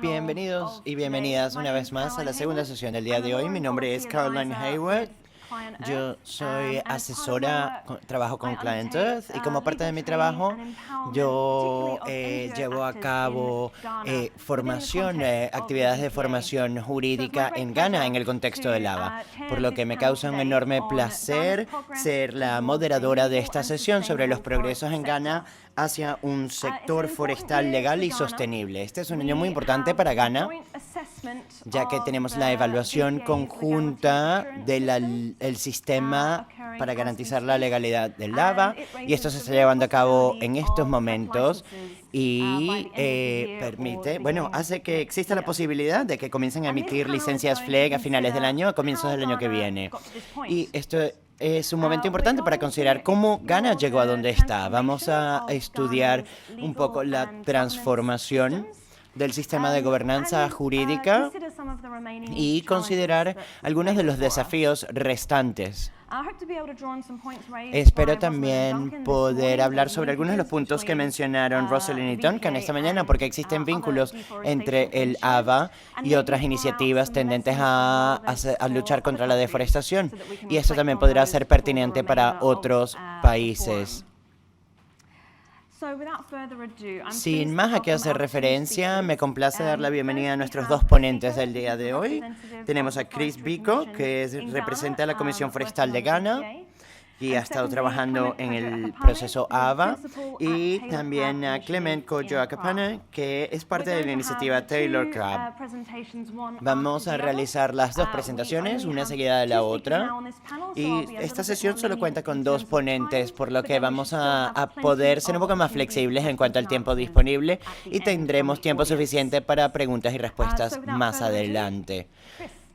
Bienvenidos y bienvenidas una vez más a la segunda sesión del día de hoy. Mi nombre es Caroline Hayward. Yo soy asesora, trabajo con Client Earth y como parte de mi trabajo yo llevo a cabo formación, actividades de formación jurídica en Ghana en el contexto del ABA, por lo que me causa un enorme placer ser la moderadora de esta sesión sobre los progresos en Ghana hacia un sector forestal legal y sostenible. Este es un año muy importante para Ghana, ya que tenemos la evaluación conjunta del sistema para garantizar la legalidad del ABA, y esto se está llevando a cabo en estos momentos y hace que exista la posibilidad de que comiencen a emitir licencias FLEG a finales del año, a comienzos del año que viene. Y esto es un momento importante para considerar cómo Ghana llegó a donde está. Vamos a estudiar un poco la transformación del sistema de gobernanza jurídica y considerar algunos de los desafíos restantes. Espero también poder hablar sobre algunos de los puntos que mencionaron Rosalind y Duncan esta mañana, porque existen vínculos entre el ABA y otras iniciativas tendentes a luchar contra la deforestación, y esto también podrá ser pertinente para otros países. Sin más a qué hacer referencia, me complace dar la bienvenida a nuestros dos ponentes del día de hoy. Tenemos a Chris Biko, que representa a la Comisión Forestal de Ghana y ha estado trabajando en el proceso ABA, y también a Clement Kojo-Akapana, que es parte de la iniciativa Taylor Crab. Vamos a realizar las dos presentaciones, una seguida de la otra, y esta sesión solo cuenta con dos ponentes, por lo que vamos a poder ser un poco más flexibles en cuanto al tiempo disponible y tendremos tiempo suficiente para preguntas y respuestas más adelante.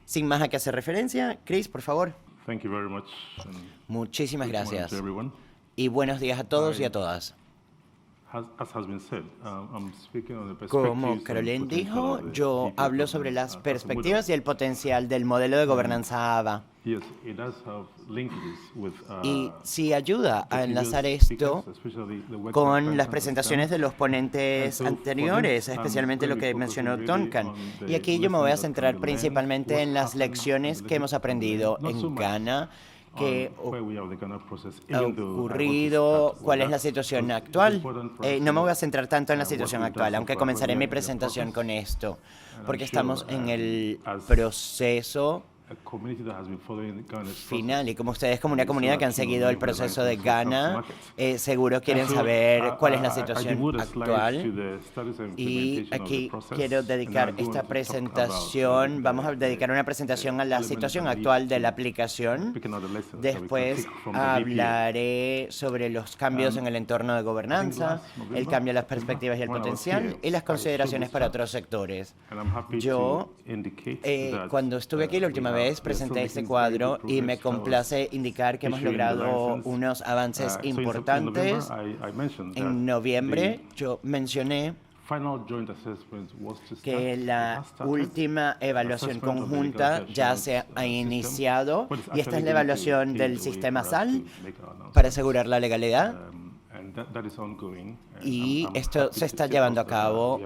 Sin más a qué hacer referencia, Chris, por favor. Thank you very much. Muchísimas gracias. Y buenos días a todos y a todas. Como Caroline dijo, yo hablo sobre las perspectivas y el potencial del modelo de gobernanza ABA. Y sí ayuda a enlazar esto con las presentaciones de los ponentes anteriores, especialmente lo que mencionó Duncan. Y aquí yo me voy a centrar principalmente en las lecciones que hemos aprendido en Ghana, qué ha ocurrido, cuál es la situación actual. No me voy a centrar tanto en la situación actual, aunque comenzaré mi presentación con esto, porque estamos en el proceso final, y como ustedes, como una comunidad que han seguido el proceso de Ghana, seguro quieren saber cuál es la situación actual. Y aquí quiero dedicar esta presentación, vamos a dedicar una presentación a la situación actual de la aplicación. Después hablaré sobre los cambios en el entorno de gobernanza, el cambio de las perspectivas y el potencial, y las consideraciones para otros sectores. Yo, cuando estuve aquí la última vez, presenté este cuadro y me complace indicar que hemos logrado unos avances importantes. En noviembre yo mencioné que la última evaluación conjunta ya se ha iniciado, y esta es la evaluación del sistema SAL para asegurar la legalidad. Y esto se está llevando a cabo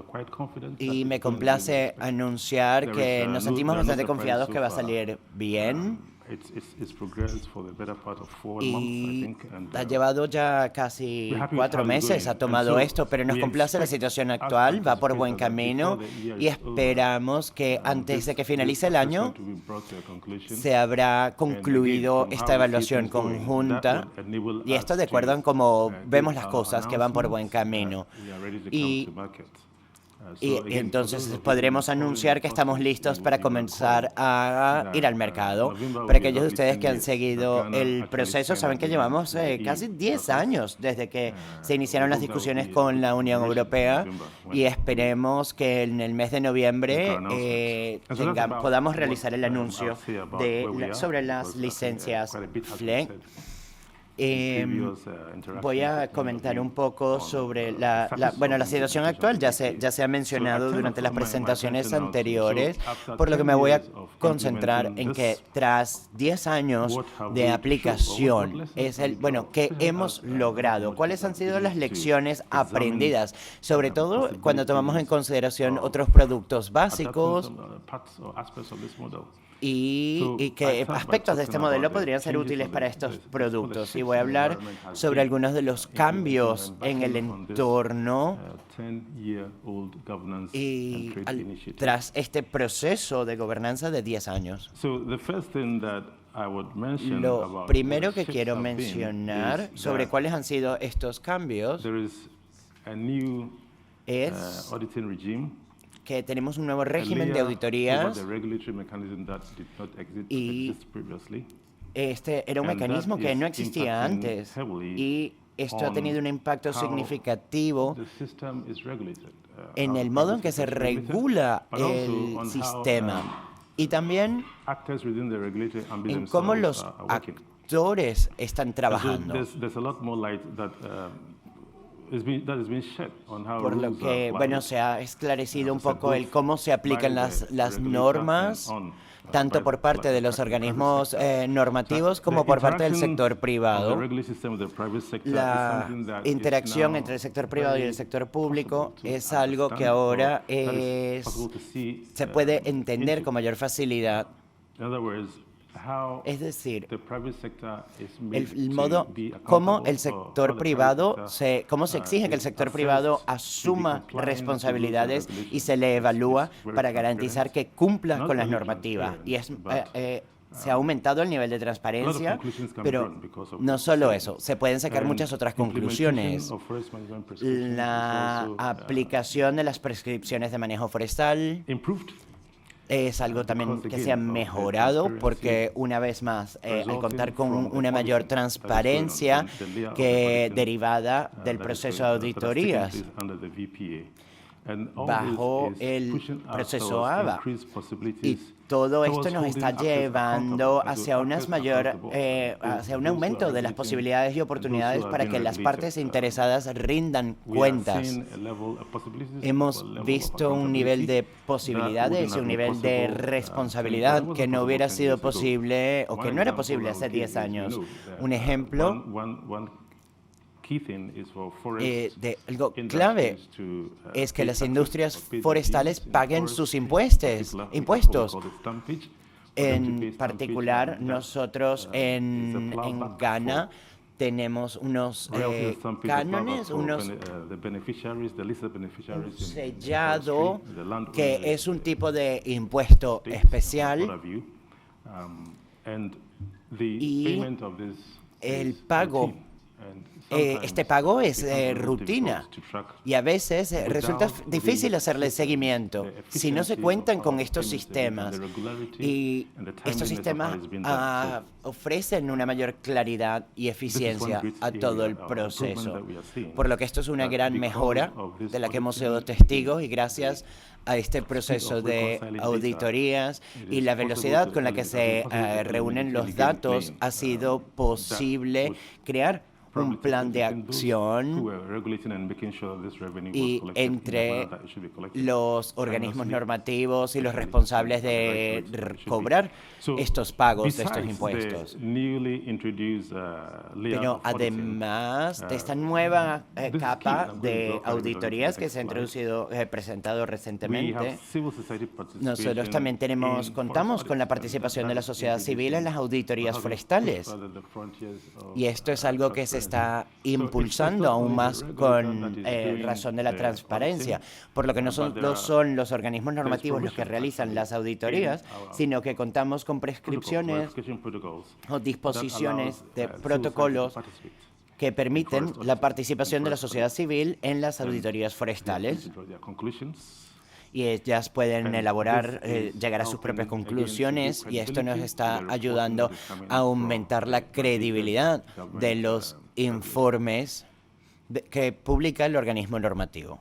y me complace anunciar que nos sentimos bastante confiados que va a salir bien. Y ha llevado ya casi 4 meses, ha tomado esto, pero nos complace la situación actual, va por buen camino, y esperamos que antes de que finalice el año se habrá concluido esta evaluación conjunta, y esto de acuerdo en cómo vemos las cosas, que van por buen camino. Y entonces podremos anunciar que estamos listos para comenzar a ir al mercado. Para aquellos de ustedes que han seguido el proceso, saben que llevamos casi 10 años desde que se iniciaron las discusiones con la Unión Europea, y esperemos que en el mes de noviembre podamos realizar el anuncio sobre las licencias FLEG. Voy a comentar un poco sobre la situación actual. Ya se ha mencionado durante las presentaciones anteriores, por lo que me voy a concentrar en que tras 10 años de aplicación, ¿qué hemos logrado? ¿Cuáles han sido las lecciones aprendidas? Sobre todo cuando tomamos en consideración otros productos básicos y qué aspectos de este modelo podrían ser útiles para estos productos. Y voy a hablar sobre algunos de los cambios en el entorno tras este proceso de gobernanza de 10 años. Lo primero que quiero mencionar sobre cuáles han sido estos cambios es que tenemos un nuevo régimen de auditorías y este era un mecanismo que no existía antes y esto ha tenido un impacto significativo en el modo en que se regula el sistema y también en cómo los actores están trabajando. Por lo que, se ha esclarecido un poco el cómo se aplican las normas, tanto por parte de los organismos normativos como por parte del sector privado. La interacción entre el sector privado y el sector público es algo que ahora se puede entender con mayor facilidad. Es decir, el modo cómo el sector privado cómo se exige que el sector privado asuma responsabilidades y se le evalúa para garantizar que cumpla con las normativas. Y se ha aumentado el nivel de transparencia, pero no solo eso, se pueden sacar muchas otras conclusiones. La aplicación de las prescripciones de manejo forestal es algo también que se ha mejorado porque, una vez más, al contar con una mayor transparencia derivada del proceso de auditorías bajo el proceso ABA. Y todo esto nos está llevando hacia hacia un aumento de las posibilidades y oportunidades para que las partes interesadas rindan cuentas. Hemos visto un nivel de posibilidades y un nivel de responsabilidad que no hubiera sido posible o que no era posible hace 10 años. Un ejemplo de algo clave es que las industrias forestales paguen sus impuestos. En particular, nosotros en Ghana tenemos unos cánones, un sellado que es un tipo de impuesto especial y el pago. Este pago es rutina y a veces resulta difícil hacerle seguimiento si no se cuentan con estos sistemas. Y estos sistemas ofrecen una mayor claridad y eficiencia a todo el proceso. Por lo que esto es una gran mejora de la que hemos sido testigos y gracias a este proceso de auditorías y la velocidad con la que se reúnen los datos ha sido posible crear un plan de acción y entre los organismos normativos y los responsables de cobrar estos pagos de estos impuestos. Pero además de esta nueva capa de auditorías que se ha presentado recientemente, nosotros también contamos con la participación de la sociedad civil en las auditorías forestales. Y esto es algo que se está impulsando aún más con razón de la transparencia, por lo que no solo son los organismos normativos los que realizan las auditorías, sino que contamos con prescripciones o disposiciones de protocolos que permiten la participación de la sociedad civil en las auditorías forestales. Y ellas pueden llegar a sus propias conclusiones y esto nos está ayudando a aumentar la credibilidad de los informes que publica el organismo normativo.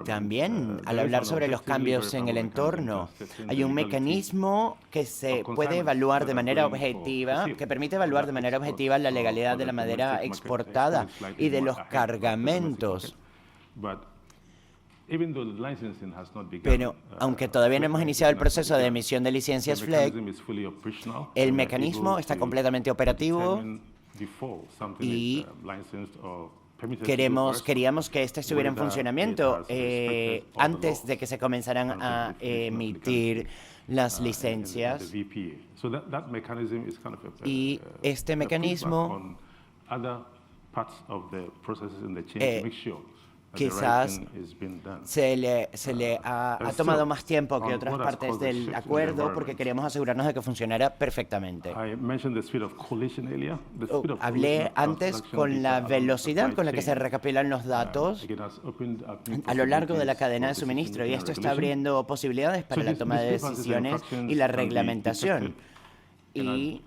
También, al hablar sobre los cambios en el entorno, hay un mecanismo que se puede evaluar de manera objetiva, que permite evaluar de manera objetiva la legalidad de la madera exportada y de los cargamentos. Pero, aunque todavía no hemos iniciado el proceso de emisión de licencias FLEGT, el mecanismo está completamente operativo y queríamos que este estuviera en funcionamiento antes de que se comenzaran a emitir las licencias. Y este mecanismo quizás se le ha tomado más tiempo que otras partes del acuerdo porque queríamos asegurarnos de que funcionara perfectamente. Hablé antes con la velocidad con la que se recopilan los datos a lo largo de la cadena de suministro, y esto está abriendo posibilidades para la toma de decisiones y la reglamentación. Y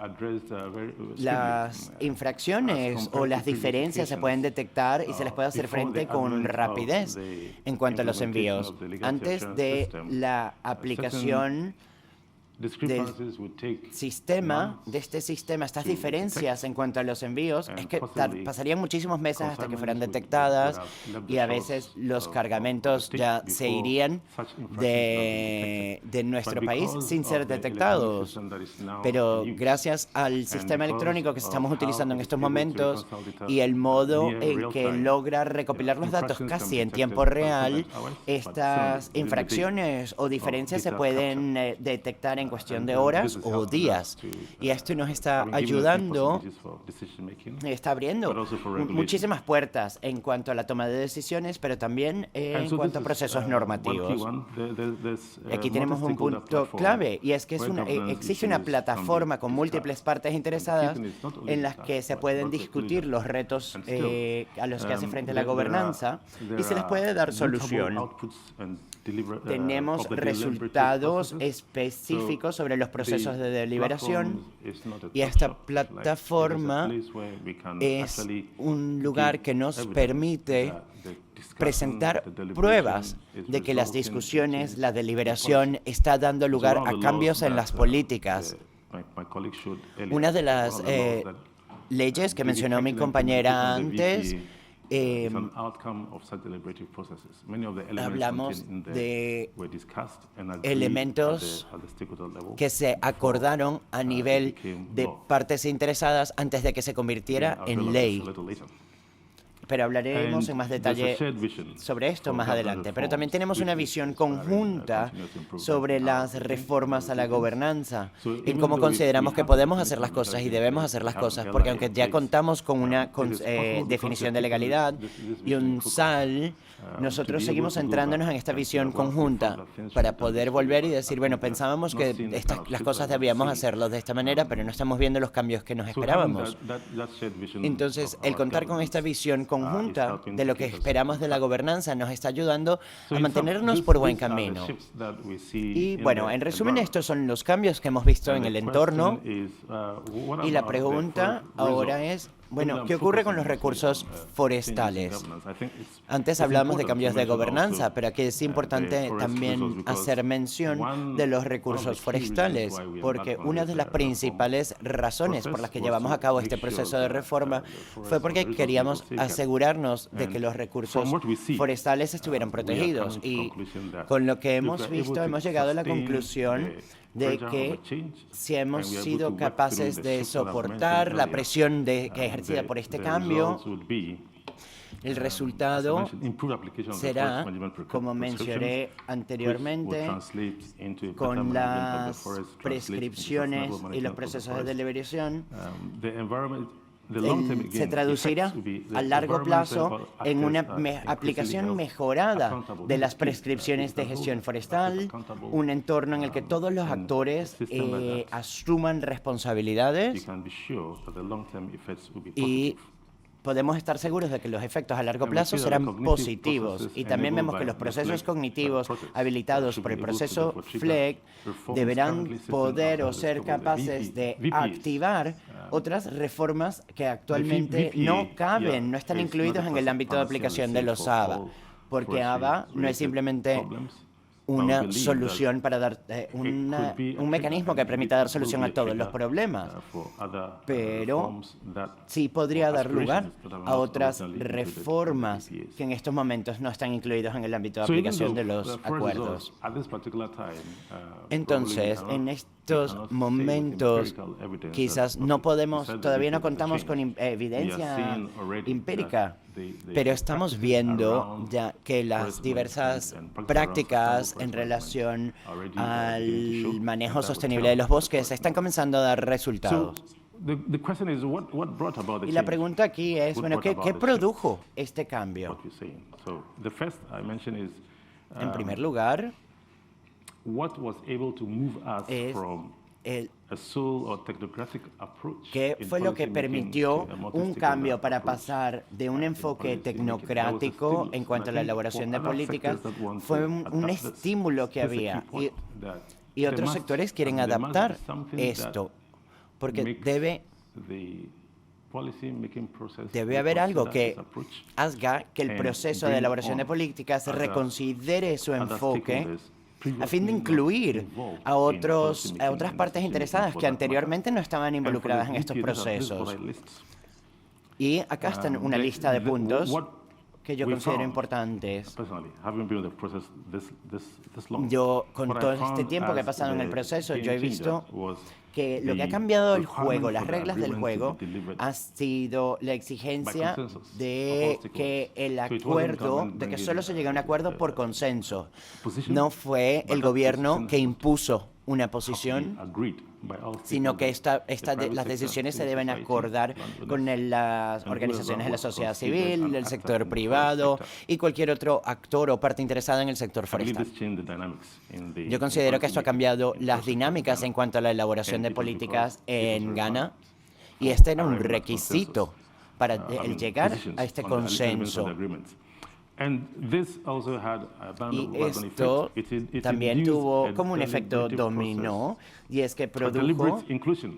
las infracciones o las diferencias se pueden detectar y se les puede hacer frente con rapidez en cuanto a los envíos. Antes de la aplicación del sistema, estas diferencias en cuanto a los envíos, es que pasarían muchísimos meses hasta que fueran detectadas, y a veces los cargamentos ya se irían de nuestro país sin ser detectados. Pero gracias al sistema electrónico que estamos utilizando en estos momentos y el modo en que logra recopilar los datos casi en tiempo real, estas infracciones o diferencias se pueden detectar en cuestión de horas o días. Y esto nos está ayudando, está abriendo muchísimas puertas en cuanto a la toma de decisiones, pero también en cuanto a procesos normativos. Aquí tenemos un punto clave, y es que existe una plataforma con múltiples partes interesadas en las que se pueden discutir los retos a los que hace frente la gobernanza y se les puede dar solución. Tenemos resultados específicos sobre los procesos de deliberación, y esta plataforma es un lugar que nos permite presentar pruebas de que las discusiones, la deliberación está dando lugar a cambios en las políticas. Una de las leyes que mencionó mi compañera antes, hablamos de elementos que se acordaron a nivel de partes interesadas antes de que se convirtiera en ley. Pero hablaremos en más detalle sobre esto más adelante. Pero también tenemos una visión conjunta sobre las reformas a la gobernanza, en cómo consideramos que podemos hacer las cosas y debemos hacer las cosas, porque aunque ya contamos con una definición de legalidad y un SAL, nosotros seguimos centrándonos en esta visión conjunta para poder volver y decir, bueno, pensábamos que las cosas debíamos hacerlo de esta manera, pero no estamos viendo los cambios que nos esperábamos. Entonces, el contar con esta visión conjunta de lo que esperamos de la gobernanza nos está ayudando a mantenernos por buen camino. Y bueno, en resumen, estos son los cambios que hemos visto en el entorno. Y la pregunta ahora es, bueno, ¿qué ocurre con los recursos forestales? Antes hablamos de cambios de gobernanza, pero aquí es importante también hacer mención de los recursos forestales, porque una de las principales razones por las que llevamos a cabo este proceso de reforma fue porque queríamos asegurarnos de que los recursos forestales estuvieran protegidos. Y con lo que hemos visto, hemos llegado a la conclusión de que si hemos sido capaces de soportar la presión que ejercida por este cambio, el resultado será, como mencioné anteriormente, con las prescripciones y los procesos de deliberación, se traducirá a largo plazo en una aplicación mejorada de las prescripciones de gestión forestal, un entorno en el que todos los actores asuman responsabilidades y podemos estar seguros de que los efectos a largo plazo serán positivos. Y también vemos que los procesos cognitivos habilitados por el proceso FLEGT deberán poder o ser capaces de activar otras reformas que actualmente no caben, no están incluidos en el ámbito de aplicación de los ABA, porque ABA no es simplemente una solución para dar un mecanismo que permita dar solución a todos los problemas, pero sí podría dar lugar a otras reformas que en estos momentos no están incluidos en el ámbito de aplicación de los acuerdos. Entonces, en estos momentos quizás todavía no contamos con evidencia empírica, pero estamos viendo ya que las diversas prácticas en relación al manejo sostenible de los bosques están comenzando a dar resultados. Y la pregunta aquí es, bueno, ¿qué produjo este cambio? En primer lugar, ¿qué fue lo que permitió un cambio para pasar de un enfoque tecnocrático en cuanto a la elaboración de políticas? Fue un estímulo que había y otros sectores quieren adaptar esto porque debe haber algo que haga que el proceso de elaboración de políticas reconsidere su enfoque a fin de incluir a otras partes interesadas que anteriormente no estaban involucradas en estos procesos. Y acá está una lista de puntos que yo considero importantes. Yo, con todo este tiempo que he pasado en el proceso, yo he visto que lo que ha cambiado el juego, las reglas del juego, ha sido la exigencia de que solo se llegue a un acuerdo por consenso. No fue el gobierno que impuso una posición, sino que las decisiones se deben acordar con las organizaciones de la sociedad civil, el sector privado y cualquier otro actor o parte interesada en el sector forestal. Yo considero que esto ha cambiado las dinámicas en cuanto a la elaboración de políticas en Ghana, y este era un requisito para llegar a este consenso. Y esto también tuvo como un efecto dominó, y es que produjo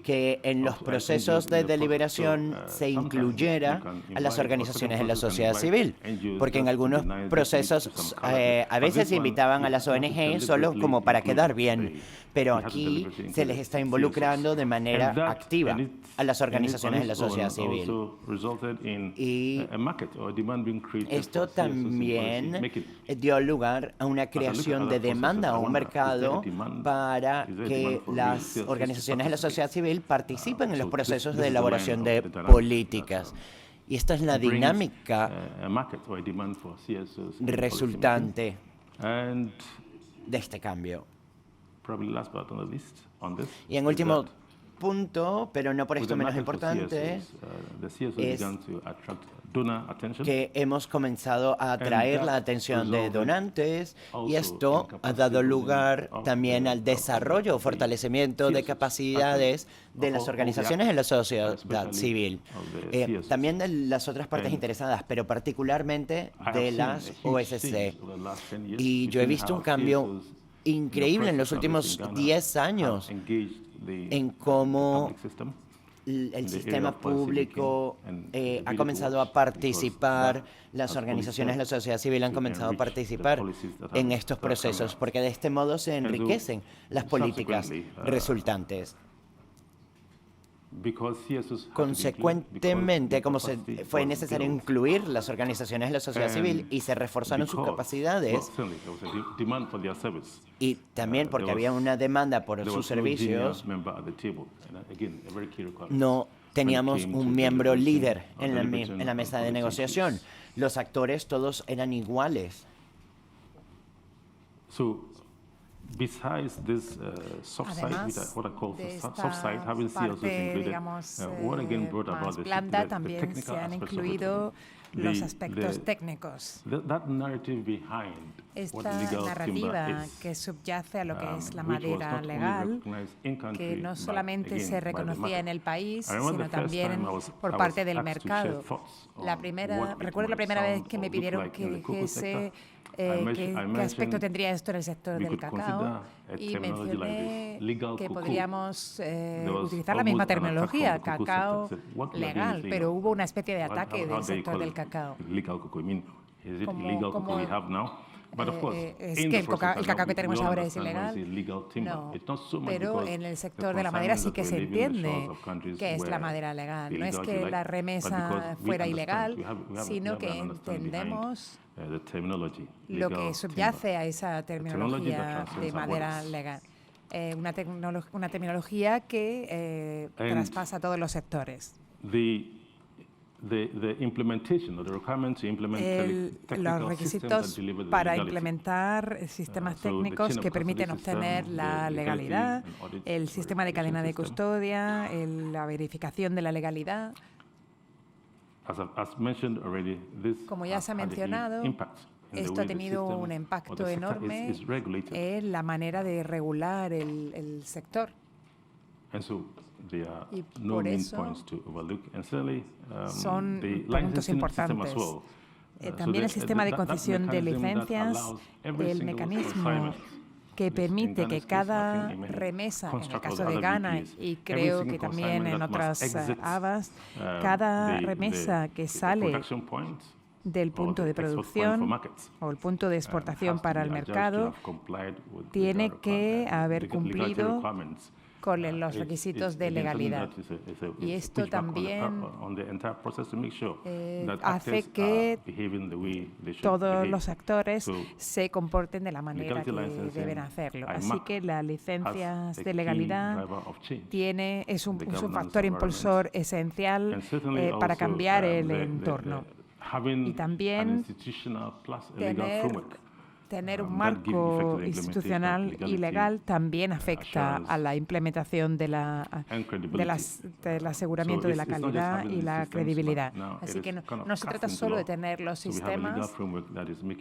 que en los procesos de deliberación se incluyera a las organizaciones de la sociedad civil, porque en algunos procesos a veces se invitaban a las ONG solo como para quedar bien, pero aquí se les está involucrando de manera activa a las organizaciones de la sociedad civil. Y esto también dio lugar a una creación de demanda, a un mercado para que las organizaciones de la sociedad civil participen en los procesos de elaboración de políticas. Y esta es la dinámica resultante de este cambio. Y en último punto, pero no por esto menos importante, es que hemos comenzado a atraer la atención de donantes, y esto ha dado lugar también al desarrollo o fortalecimiento de capacidades de las organizaciones de la sociedad civil, también de las otras partes interesadas, pero particularmente de las OSC. Y yo he visto un cambio increíble en los últimos 10 años en cómo el sistema público ha comenzado a participar, las organizaciones de la sociedad civil han comenzado a participar en estos procesos, porque de este modo se enriquecen las políticas resultantes. Consecuentemente, como fue necesario incluir las organizaciones de la sociedad civil y se reforzaron sus capacidades, y también porque había una demanda por sus servicios, no teníamos un miembro líder en la mesa de negociación. Los actores todos eran iguales. Besides this soft side, what I call soft side, having CSOs included, what again brought about this, blanda, también se han incluido los aspectos técnicos. Esta narrativa que subyace a lo que es la madera legal, que no solamente se reconocía en el país, sino también por parte del mercado. Recuerdo la primera vez que me pidieron que dijese qué aspecto tendría esto en el sector del cacao, y mencioné que podríamos utilizar la misma terminología, cacao legal, pero hubo una especie de ataque del sector del cacao. ¿Es que el cacao que tenemos ahora es ilegal? No, pero en el sector de la madera sí que se entiende qué es la madera legal. No es que la remesa fuera ilegal, sino que entendemos lo que subyace a esa terminología de madera legal. Una terminología que traspasa todos los sectores. Los requisitos para implementar sistemas técnicos que permiten obtener la legalidad, el sistema de cadena de custodia, la verificación de la legalidad. Como ya se ha mencionado, esto ha tenido un impacto enorme en la manera de regular el sector. Y por eso son puntos importantes. También el sistema de concesión de licencias, el mecanismo que permite que cada remesa, en el caso de Ghana y creo que también en otras habas, cada remesa que sale del punto de producción o el punto de exportación para el mercado tiene que haber cumplido con los requisitos de legalidad. Y esto también hace que todos los actores se comporten de la manera que deben hacerlo. Así que las licencias de legalidad es un factor impulsor esencial para cambiar el entorno. Y también tener un marco institucional y legal también afecta a la implementación del aseguramiento de la calidad y la credibilidad. Así que no se trata solo de tener los sistemas,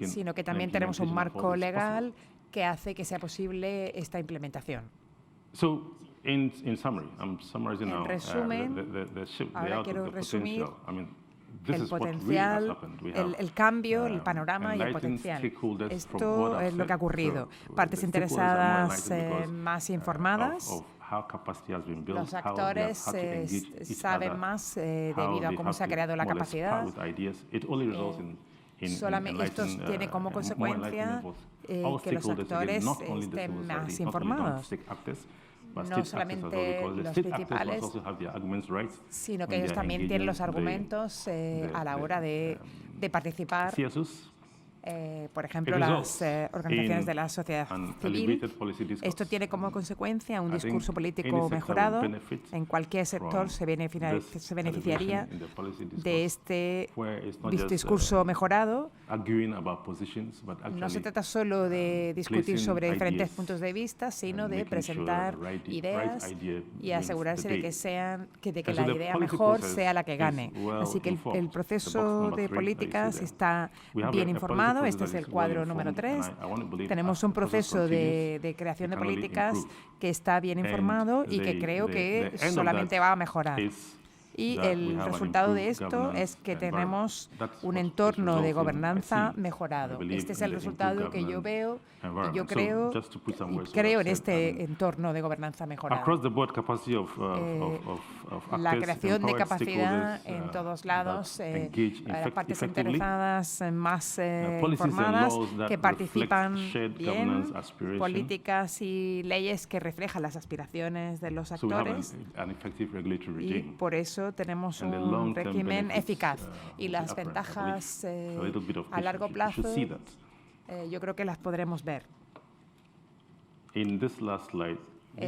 sino que también tenemos un marco legal que hace que sea posible esta implementación. En resumen, ahora quiero resumir el potencial, el cambio, el panorama y el potencial. Esto es lo que ha ocurrido. Partes interesadas más informadas. Los actores saben más debido a cómo se ha creado la capacidad. Esto tiene como consecuencia que los actores estén más informados. No solamente los principales, sino que ellos también tienen los argumentos a la hora de participar. Por ejemplo, las organizaciones de la sociedad civil. Esto tiene como consecuencia un discurso político mejorado. En cualquier sector se beneficiaría de este discurso mejorado. No se trata solo de discutir sobre diferentes puntos de vista, sino de presentar ideas y asegurarse de que la idea mejor sea la que gane. Así que el proceso de políticas está bien informado. Este es el cuadro número 3. Tenemos un proceso de creación de políticas que está bien informado y que creo que solamente va a mejorar. Y el resultado de esto es que tenemos un entorno de gobernanza mejorado. Este es el resultado que yo veo y yo creo en este entorno de gobernanza mejorado. La creación de capacidad en todos lados, las partes interesadas más informadas que participan bien, políticas y leyes que reflejan las aspiraciones de los actores y por eso tenemos un régimen eficaz y las ventajas a largo plazo yo creo que las podremos ver. En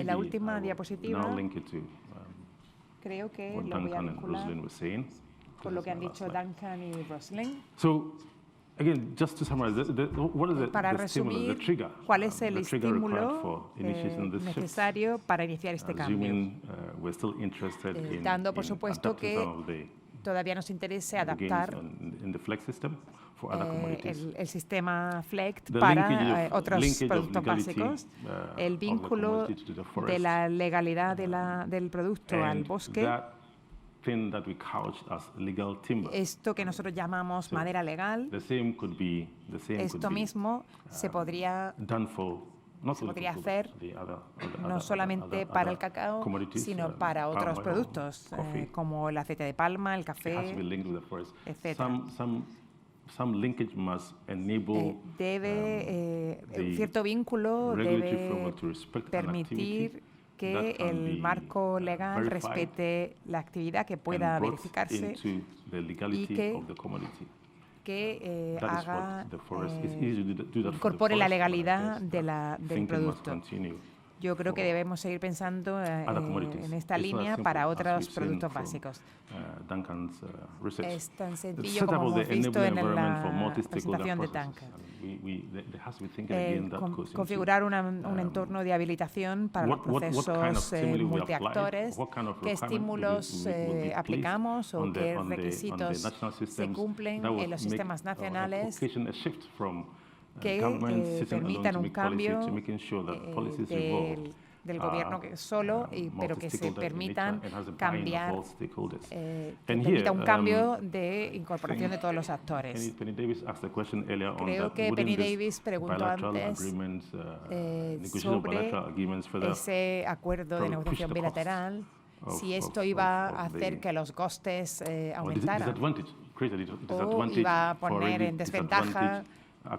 la última diapositiva creo que lo voy a vincular con lo que han dicho Duncan y Rosling. Para resumir, ¿cuál es el estímulo necesario para iniciar este cambio? Dando, por supuesto, que todavía nos interesa adaptar el sistema FLEGT para otros productos básicos. El vínculo de la legalidad del producto al bosque, esto que nosotros llamamos madera legal, esto mismo se podría hacer no solamente para el cacao, sino para otros productos, como el aceite de palma, el café, etc. Cierto vínculo debe permitir que el marco legal respete la actividad que pueda verificarse y que incorpore la legalidad del producto. Yo creo que debemos seguir pensando en esta línea para otros productos básicos. Es tan sencillo como hemos visto en la presentación de Duncan. Configurar un entorno de habilitación para los procesos multiactores, qué estímulos aplicamos o qué requisitos se cumplen en los sistemas nacionales que permitan un cambio del gobierno solo, pero que se permitan cambiar, permita un cambio de incorporación de todos los actores. Creo que Penny Davis preguntó antes sobre ese acuerdo de negociación bilateral, si esto iba a hacer que los costes aumentaran o iba a poner en desventaja a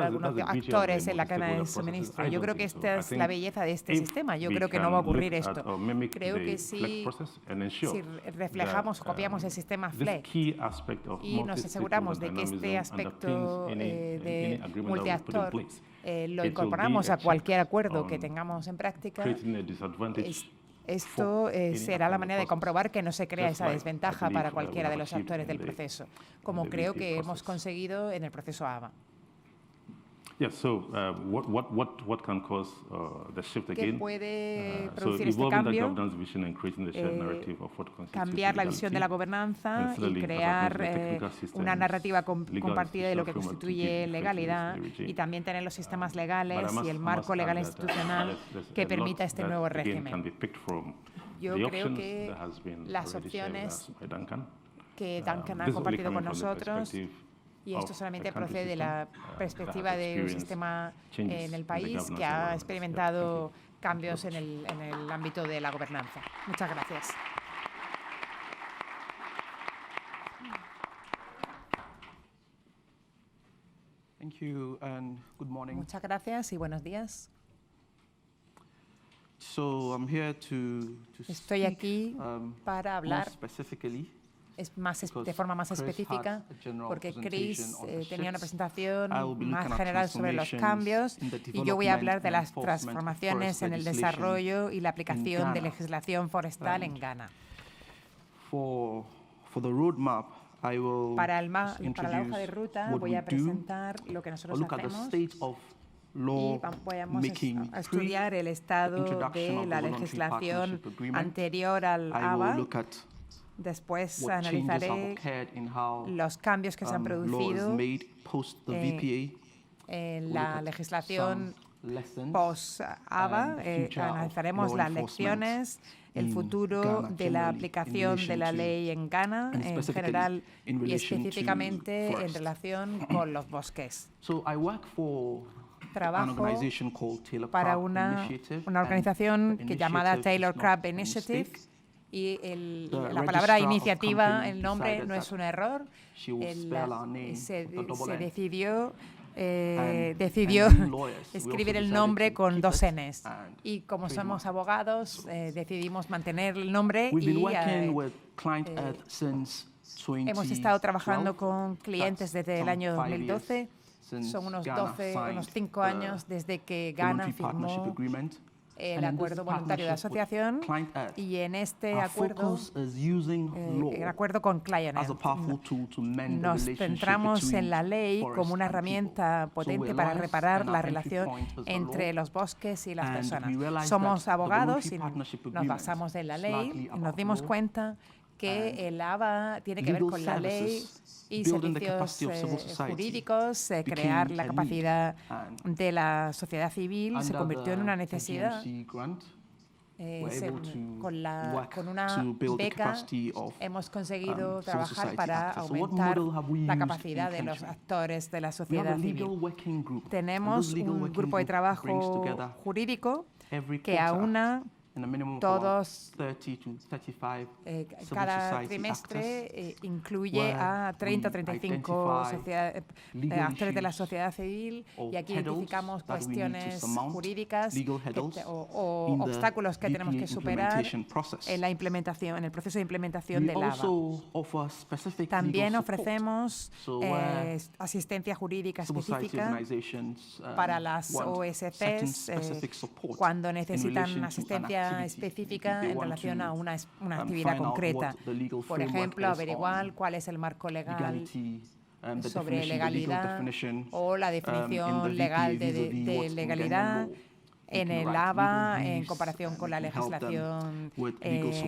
algunos actores en la cadena de suministro. Yo creo que esta es la belleza de este sistema. Yo creo que no va a ocurrir esto. Creo que si reflejamos o copiamos el sistema FLEGT y nos aseguramos de que este aspecto de multiactor lo incorporamos a cualquier acuerdo que tengamos en práctica, esto será la manera de comprobar que no se crea esa desventaja para cualquiera de los actores del proceso, como creo que hemos conseguido en el proceso ABA. ¿Qué puede producir este cambio? Cambiar la visión de la gobernanza y crear una narrativa compartida de lo que constituye legalidad, y también tener los sistemas legales y el marco legal institucional que permita este nuevo régimen. Yo creo que las opciones que Duncan ha compartido con nosotros, y esto solamente procede de la perspectiva de un sistema en el país que ha experimentado cambios en el ámbito de la gobernanza. Muchas gracias. Muchas gracias y buenos días. Estoy aquí para hablar de forma más específica, porque Chris tenía una presentación más general sobre los cambios, y yo voy a hablar de las transformaciones en el desarrollo y la aplicación de legislación forestal en Ghana. Para la hoja de ruta voy a presentar lo que nosotros hacemos y vamos a estudiar el estado de la legislación anterior al ABA. Después analizaré los cambios que se han producido en la legislación post-ABA. Analizaremos las lecciones, el futuro de la aplicación de la ley en Ghana en general y específicamente en relación con los bosques. Trabajo para una organización llamada Taylor Crabb Initiative. Y la palabra iniciativa, el nombre, no es un error. Se decidió escribir el nombre con 2 Ns. Y como somos abogados, decidimos mantener el nombre y hemos estado trabajando con clientes desde el año 2012. Son unos 5 años desde que Ghana firmó el acuerdo voluntario de asociación, y en este acuerdo, el acuerdo con ClientEd, nos centramos en la ley como una herramienta potente para reparar la relación entre los bosques y las personas. Somos abogados y nos basamos en la ley, y nos dimos cuenta que el ABA tiene que ver con la ley y servicios jurídicos, crear la capacidad de la sociedad civil se convirtió en una necesidad. Con una beca hemos conseguido trabajar para aumentar la capacidad de los actores de la sociedad civil. Tenemos un grupo de trabajo jurídico que aúna todos, cada trimestre incluye a 30 o 35 actores de la sociedad civil y aquí identificamos cuestiones jurídicas o obstáculos que tenemos que superar en la implementación, en el proceso de implementación del ABA. También ofrecemos asistencia jurídica específica para las OSCs cuando necesitan asistencia específica en relación a una actividad concreta. Por ejemplo, averiguar cuál es el marco legal sobre legalidad o la definición legal de legalidad en el ABA en comparación con la legislación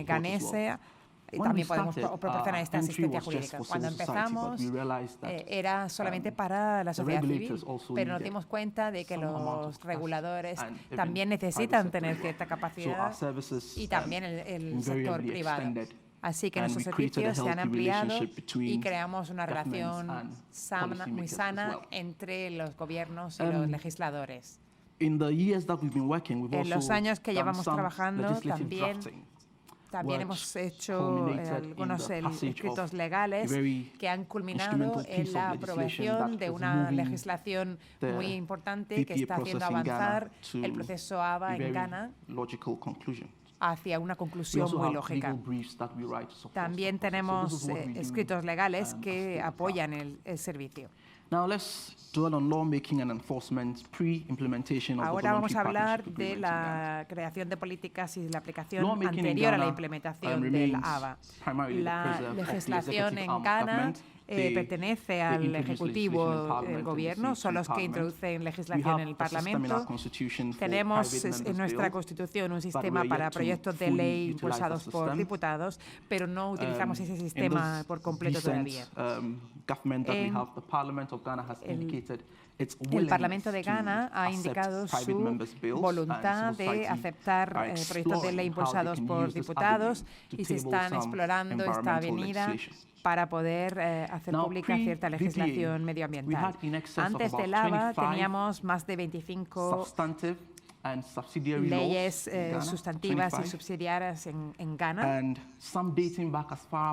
ganesa. También podemos proporcionar esta asistencia jurídica. Cuando empezamos era solamente para la sociedad civil, pero nos dimos cuenta de que los reguladores también necesitan tener cierta capacidad y también el sector privado. Así que nuestros servicios se han ampliado y creamos una relación muy sana entre los gobiernos y los legisladores. En los años que llevamos trabajando también hemos hecho algunos escritos legales que han culminado en la aprobación de una legislación muy importante que está haciendo avanzar el proceso ABA en Ghana hacia una conclusión muy lógica. También tenemos escritos legales que apoyan el servicio. Ahora vamos a hablar de la creación de políticas y la aplicación anterior a la implementación del ABA. La legislación en Ghana pertenece al Ejecutivo del Gobierno, son los que introducen legislación en el Parlamento. Tenemos en nuestra Constitución un sistema para proyectos de ley impulsados por diputados, pero no utilizamos ese sistema por completo todavía. El Parlamento de Ghana ha indicado su voluntad de aceptar proyectos de ley impulsados por diputados y se están explorando esta avenida para poder hacer pública cierta legislación medioambiental. Antes del ABA teníamos más de 25 leyes sustantivas y subsidiarias en Ghana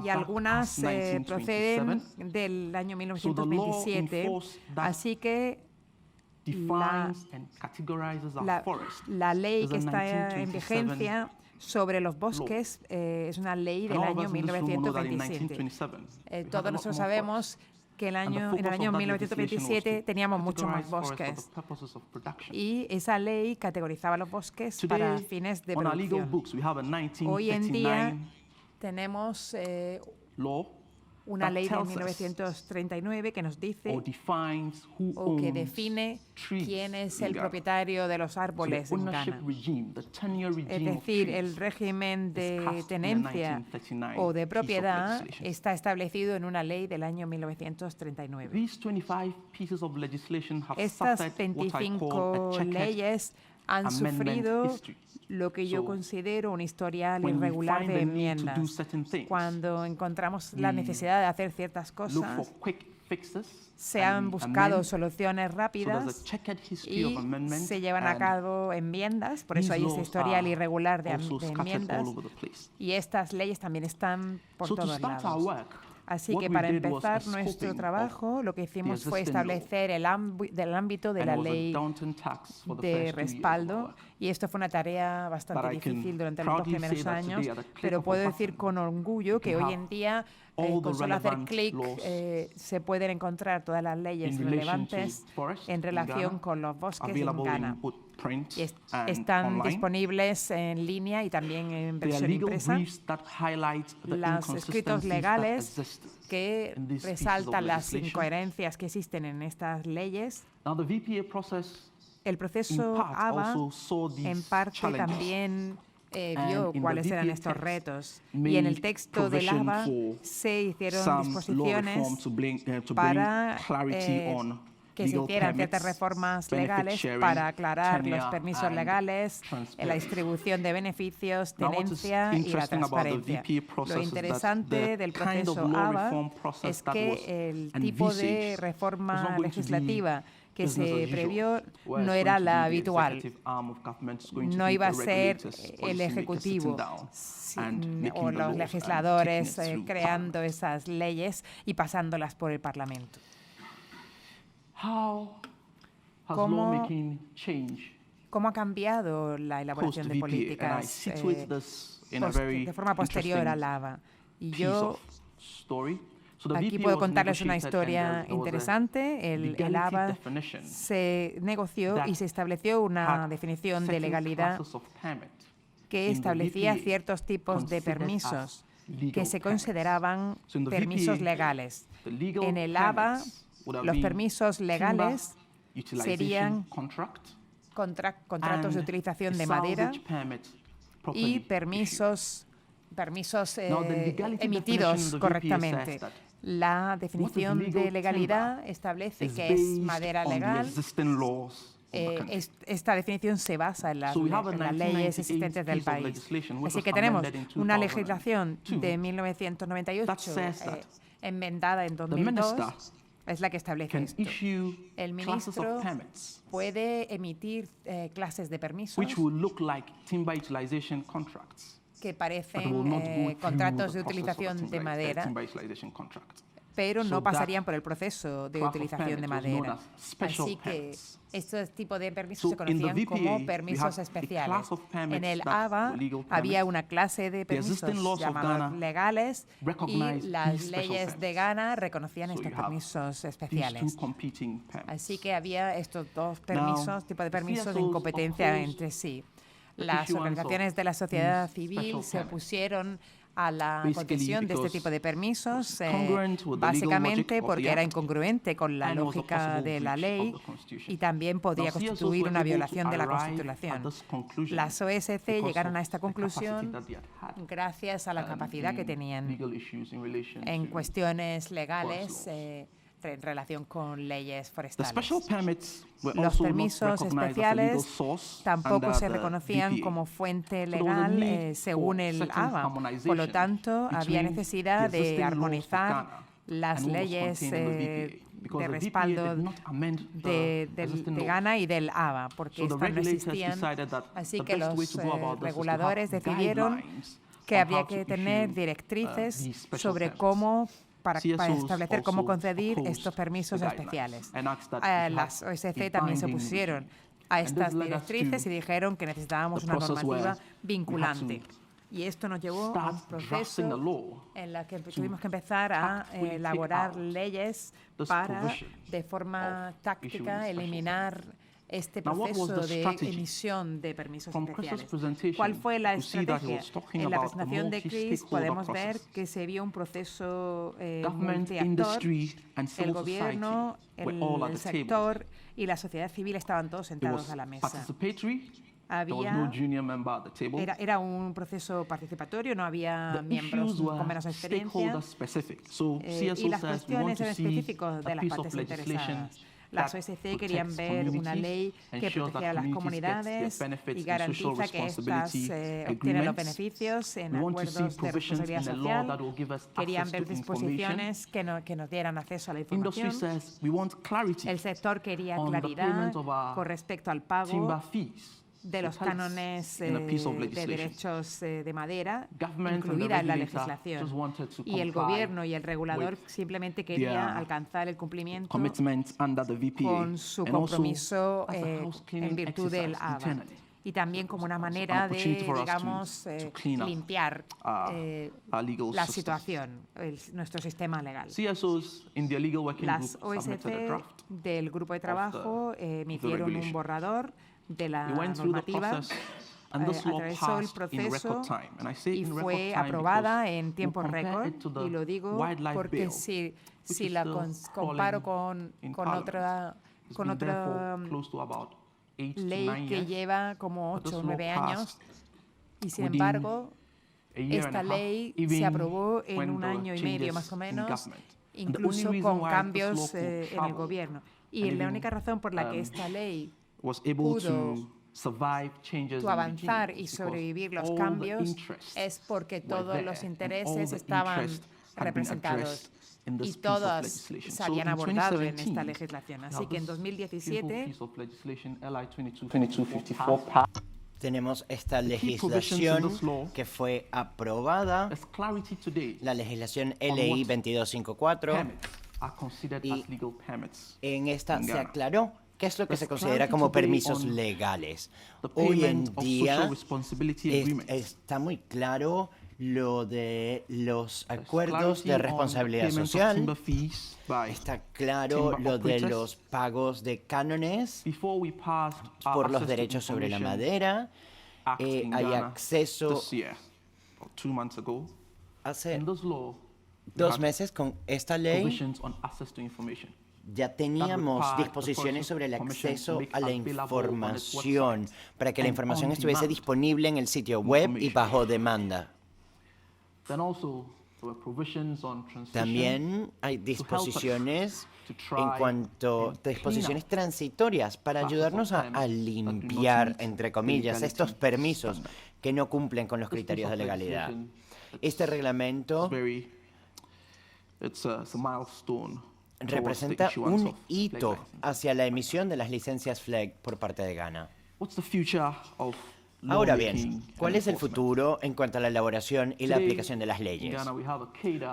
y algunas proceden del año 1927, así que la ley que está en vigencia sobre los bosques es una ley del año 1927. Todos nosotros sabemos que en el año 1927 teníamos muchos más bosques y esa ley categorizaba los bosques para fines de producción. Hoy en día tenemos una ley de 1939 que nos dice o que define quién es el propietario de los árboles en Ghana. Es decir, el régimen de tenencia o de propiedad está establecido en una ley del año 1939. Estas 25 leyes han sufrido lo que yo considero un historial irregular de enmiendas. Cuando encontramos la necesidad de hacer ciertas cosas, se han buscado soluciones rápidas y se llevan a cabo enmiendas, por eso hay ese historial irregular de enmiendas, y estas leyes también están por todos lados. Así que para empezar nuestro trabajo, lo que hicimos fue establecer el ámbito de la ley de respaldo, y esto fue una tarea bastante difícil durante los 2 primeros años, pero puedo decir con orgullo que hoy en día, con solo hacer clic, se pueden encontrar todas las leyes relevantes en relación con los bosques en Ghana. Y están disponibles en línea y también en versión impresa. Los escritos legales que resaltan las incoherencias que existen en estas leyes. El proceso ABA en parte también vio cuáles eran estos retos. Y en el texto del ABA se hicieron disposiciones para que se hicieran ciertas reformas legales para aclarar los permisos legales, la distribución de beneficios, tenencia y la transparencia. Lo interesante del proceso ABA es que el tipo de reforma legislativa que se previó no era la habitual. No iba a ser el Ejecutivo o los legisladores creando esas leyes y pasándolas por el Parlamento. ¿Cómo ha cambiado la elaboración de políticas de forma posterior al ABA? Y yo aquí puedo contarles una historia interesante. El ABA se negoció y se estableció una definición de legalidad que establecía ciertos tipos de permisos que se consideraban permisos legales. En el ABA, los permisos legales serían contratos de utilización de madera y permisos emitidos correctamente. La definición de legalidad establece que es madera legal. Esta definición se basa en las leyes existentes del país. Así que tenemos una legislación de 1998 enmendada en 2002. Es la que establece esto. El ministro puede emitir clases de permisos que parecen contratos de utilización de madera, pero no pasarían por el proceso de utilización de madera. Así que estos tipos de permisos se conocían como permisos especiales. En el ABA había una clase de permisos llamados legales y las leyes de Ghana reconocían estos permisos especiales. Así que había estos dos tipos de permisos en competencia entre sí. Las organizaciones de la sociedad civil se opusieron a la concesión de este tipo de permisos, básicamente porque era incongruente con la lógica de la ley y también podría constituir una violación de la Constitución. Las OSC llegaron a esta conclusión gracias a la capacidad que tenían en cuestiones legales en relación con leyes forestales. Los permisos especiales tampoco se reconocían como fuente legal según el ABA. Por lo tanto, había necesidad de armonizar las leyes de respaldo de Ghana y del ABA, porque estas no existían. Así que los reguladores decidieron que había que tener directrices sobre cómo para establecer cómo conceder estos permisos especiales. Las OSC también se opusieron a estas directrices y dijeron que necesitábamos una normativa vinculante. Y esto nos llevó a un proceso en el que tuvimos que empezar a elaborar leyes para, de forma táctica, eliminar este proceso de emisión de permisos especiales. ¿Cuál fue la estrategia? En la presentación de Chris podemos ver que se vio un proceso multiactor. El gobierno, el sector y la sociedad civil estaban todos sentados a la mesa. Era un proceso participatorio, no había miembros con menos experiencia y las cuestiones eran específicas de las partes interesadas. Las OSC querían ver una ley que protegiera a las comunidades y garantiza que éstas obtienen los beneficios en acuerdos de responsabilidad social. Querían ver disposiciones que nos dieran acceso a la información. El sector quería claridad con respecto al pago de los cánones de derechos de madera, incluida en la legislación. Y el gobierno y el regulador simplemente querían alcanzar el cumplimiento con su compromiso en virtud del ABA. Y también como una manera de, digamos, limpiar la situación, nuestro sistema legal. Las OSC del grupo de trabajo emitieron un borrador de la normativa, atravesó el proceso y fue aprobada en tiempo récord. Y lo digo porque si la comparo con otra ley que lleva como 8 o 9 años, Y sin embargo, esta ley se aprobó en 1 año y medio más o menos, incluso con cambios en el gobierno. Y la única razón por la que esta ley pudo avanzar y sobrevivir los cambios es porque todos los intereses estaban representados y todos se habían abordado en esta legislación. Así que en 2017 tenemos esta legislación que fue aprobada, la legislación LI 2254, y en esta se aclaró qué es lo que se considera como permisos legales. Hoy en día está muy claro lo de los acuerdos de responsabilidad social, está claro lo de los pagos de cánones por los derechos sobre la madera, hay acceso. Hace 2 meses con esta ley ya teníamos disposiciones sobre el acceso a la información para que la información estuviese disponible en el sitio web y bajo demanda. También hay disposiciones en cuanto a disposiciones transitorias para ayudarnos a limpiar, entre comillas, estos permisos que no cumplen con los criterios de legalidad. Este reglamento representa un hito hacia la emisión de las licencias FLEGT por parte de Ghana. Ahora bien, ¿cuál es el futuro en cuanto a la elaboración y la aplicación de las leyes?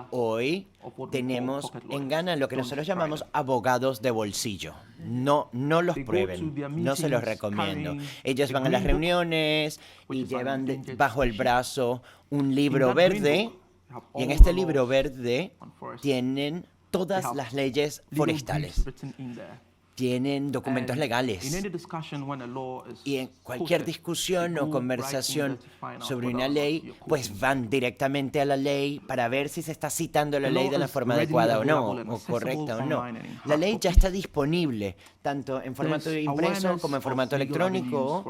Hoy tenemos en Ghana lo que nosotros llamamos abogados de bolsillo. No los prueben, no se los recomiendo. Ellos van a las reuniones y llevan bajo el brazo un libro verde, y en este libro verde tienen todas las leyes forestales. Tienen documentos legales. Y en cualquier discusión o conversación sobre una ley, pues van directamente a la ley para ver si se está citando la ley de la forma adecuada o no, o correcta o no. La ley ya está disponible, tanto en formato impreso como en formato electrónico.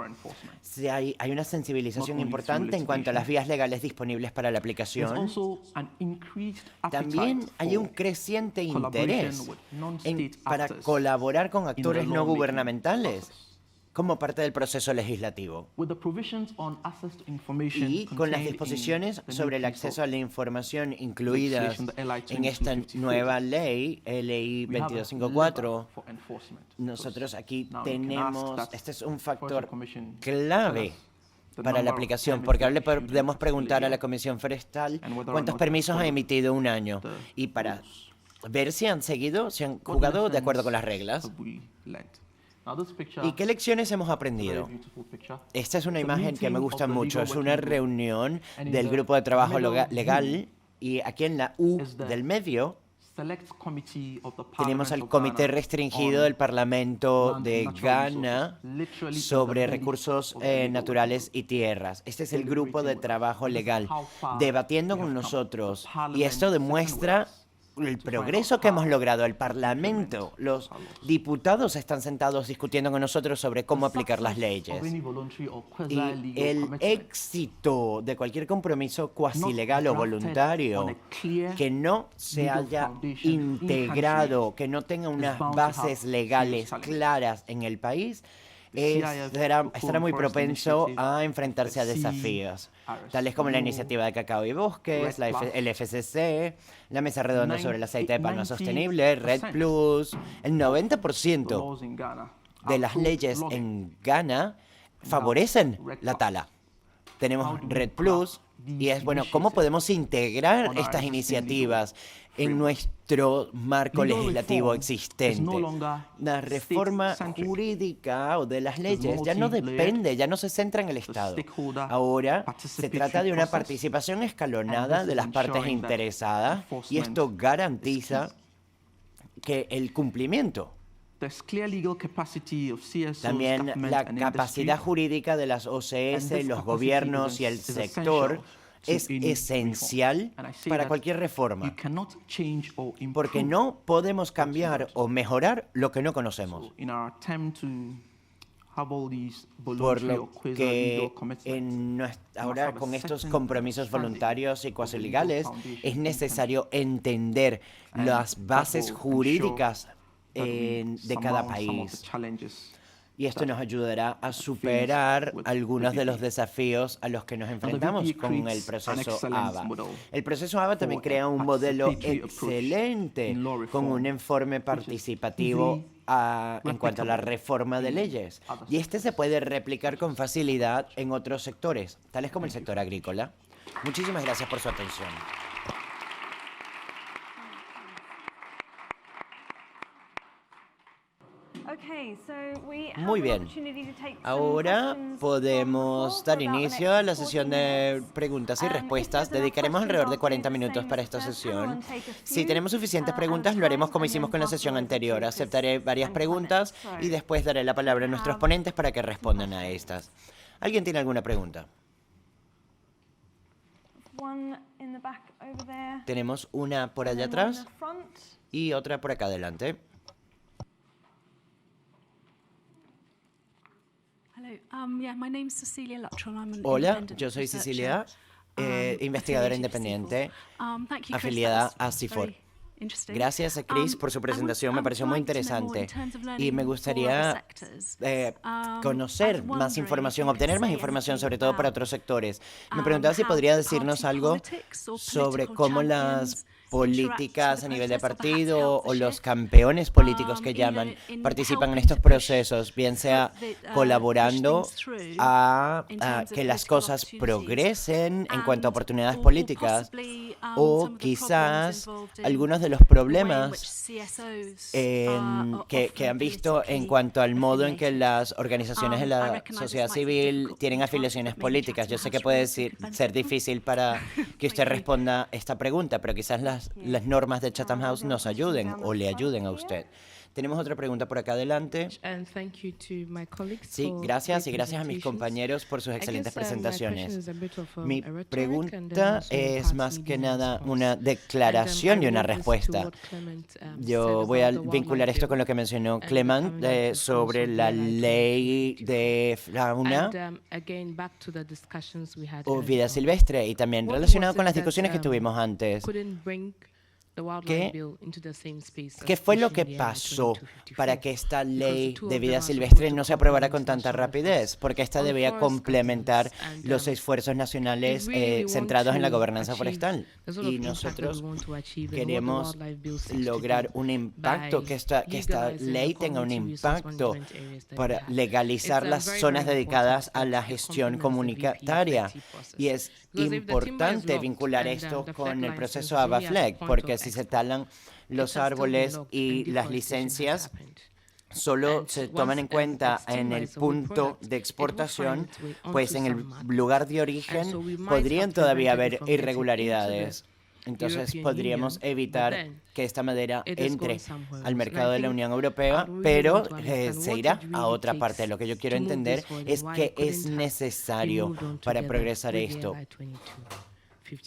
Hay una sensibilización importante en cuanto a las vías legales disponibles para la aplicación. También hay un creciente interés para colaborar con actores no gubernamentales como parte del proceso legislativo. Y con las disposiciones sobre el acceso a la información incluidas en esta nueva ley, LI 2254, nosotros aquí tenemos, este es un factor clave para la aplicación, porque ahora le podemos preguntar a la Comisión Forestal cuántos permisos ha emitido un año y para ver si han jugado de acuerdo con las reglas. ¿Y qué lecciones hemos aprendido? Esta es una imagen que me gusta mucho. Es una reunión del grupo de trabajo legal y aquí en la U del medio tenemos al Comité Restringido del Parlamento de Ghana sobre recursos naturales y tierras. Este es el grupo de trabajo legal debatiendo con nosotros y esto demuestra el progreso que hemos logrado. El Parlamento, los diputados están sentados discutiendo con nosotros sobre cómo aplicar las leyes. Y el éxito de cualquier compromiso cuasi legal o voluntario que no se haya integrado, que no tenga unas bases legales claras en el país, estará muy propenso a enfrentarse a desafíos, tales como la Iniciativa de Cacao y Bosques, el FCC, la Mesa Redonda sobre el aceite de palma sostenible, Red Plus. El 90% de las leyes en Ghana favorecen la tala. Tenemos Red Plus y es bueno, ¿cómo podemos integrar estas iniciativas en nuestro marco legislativo existente? La reforma jurídica o de las leyes ya no depende, ya no se centra en el Estado. Ahora se trata de una participación escalonada de las partes interesadas y esto garantiza que el cumplimiento. También la capacidad jurídica de las OCS, los gobiernos y el sector es esencial para cualquier reforma, porque no podemos cambiar o mejorar lo que no conocemos. Por lo que ahora con estos compromisos voluntarios y cuasi legales es necesario entender las bases jurídicas de cada país. Y esto nos ayudará a superar algunos de los desafíos a los que nos enfrentamos con el proceso ABA. El proceso ABA también crea un modelo excelente con un informe participativo en cuanto a la reforma de leyes. Y este se puede replicar con facilidad en otros sectores, tales como el sector agrícola. Muchísimas gracias por su atención. Muy bien. Ahora podemos dar inicio a la sesión de preguntas y respuestas. Dedicaremos alrededor de 40 minutos para esta sesión. Si tenemos suficientes preguntas, lo haremos como hicimos con la sesión anterior. Aceptaré varias preguntas y después daré la palabra a nuestros ponentes para que respondan a estas. ¿Alguien tiene alguna pregunta? Tenemos una por allá atrás y otra por acá adelante. Hola, yo soy Cecilia, investigadora independiente, afiliada a CIFOR. Gracias a Chris por su presentación, me pareció muy interesante y me gustaría conocer más información, obtener más información, sobre todo para otros sectores. Me preguntaba si podría decirnos algo sobre cómo las políticas a nivel de partido o los campeones políticos que llaman participan en estos procesos, bien sea colaborando a que las cosas progresen en cuanto a oportunidades políticas o quizás algunos de los problemas que han visto en cuanto al modo en que las organizaciones de la sociedad civil tienen afiliaciones políticas. Yo sé que puede ser difícil para que usted responda esta pregunta, pero quizás las normas de Chatham House nos ayuden o le ayuden a usted. Tenemos otra pregunta por acá adelante. Sí, gracias y gracias a mis compañeros por sus excelentes presentaciones. Mi pregunta es más que nada una declaración y una respuesta. Yo voy a vincular esto con lo que mencionó Clement sobre la ley de fauna o vida silvestre y también relacionado con las discusiones que tuvimos antes. ¿Qué fue lo que pasó para que esta ley de vida silvestre no se aprobara con tanta rapidez? Porque esta debía complementar los esfuerzos nacionales centrados en la gobernanza forestal. Y nosotros queremos lograr un impacto, que esta ley tenga un impacto para legalizar las zonas dedicadas a la gestión comunitaria. Y es importante vincular esto con el proceso ABA-FLEG, porque si se talan los árboles y las licencias solo se toman en cuenta en el punto de exportación, pues en el lugar de origen podrían todavía haber irregularidades. Entonces podríamos evitar que esta madera entre al mercado de la Unión Europea, pero se irá a otra parte. Lo que yo quiero entender es qué es necesario para progresar esto.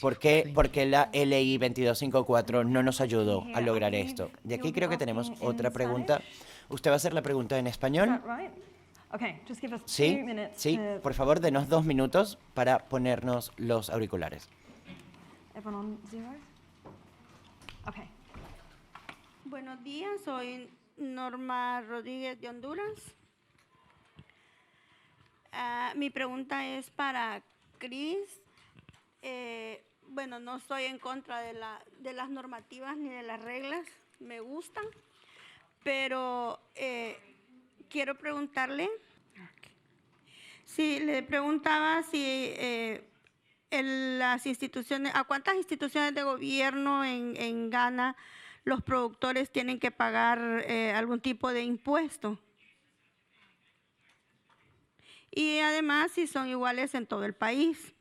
¿Por qué la LI 2254 no nos ayudó a lograr esto? Y aquí creo que tenemos otra pregunta. ¿Usted va a hacer la pregunta en español? Sí, sí. Por favor, denos 2 minutos para ponernos los auriculares. Buenos días, soy Norma Rodríguez de Honduras. Mi pregunta es para Chris. Bueno, no estoy en contra de las normativas ni de las reglas, me gustan, pero quiero preguntarle, si le preguntaba si las instituciones, ¿a cuántas instituciones de gobierno en Ghana los productores tienen que pagar algún tipo de impuesto? Y además, si son iguales en todo el país.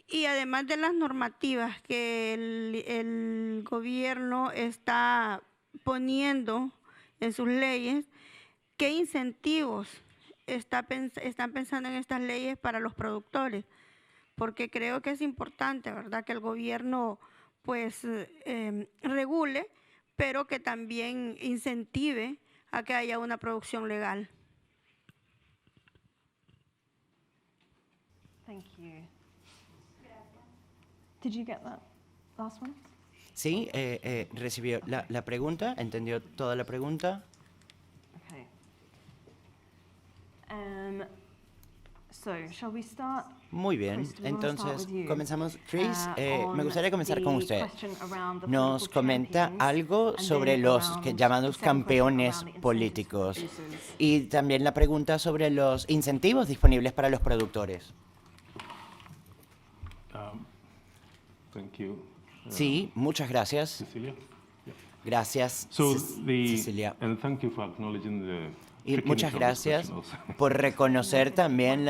Y además de las normativas que el gobierno está poniendo en sus leyes, ¿qué incentivos están pensando en estas leyes para los productores? Porque creo que es importante, ¿verdad?, que el gobierno pues regule, pero que también incentive a que haya una producción legal. Thank you. Did you get that last one? Sí, recibió la pregunta, entendió toda la pregunta. Okay. So, shall we start? Muy bien, Chris, do we wanna start entonces with you? comenzamos. Chris, On me gustaría comenzar con the usted. question around the Nos political comenta champions, algo and sobre then los around llamados the second question campeones around the incentives for políticos producers. y también la pregunta sobre los incentivos disponibles para los productores. Thank you. Sí, muchas gracias. Cecilia? Yeah. Gracias, So Cecilia. and thank you for acknowledging the Y muchas trickiness of this gracias question also. por reconocer también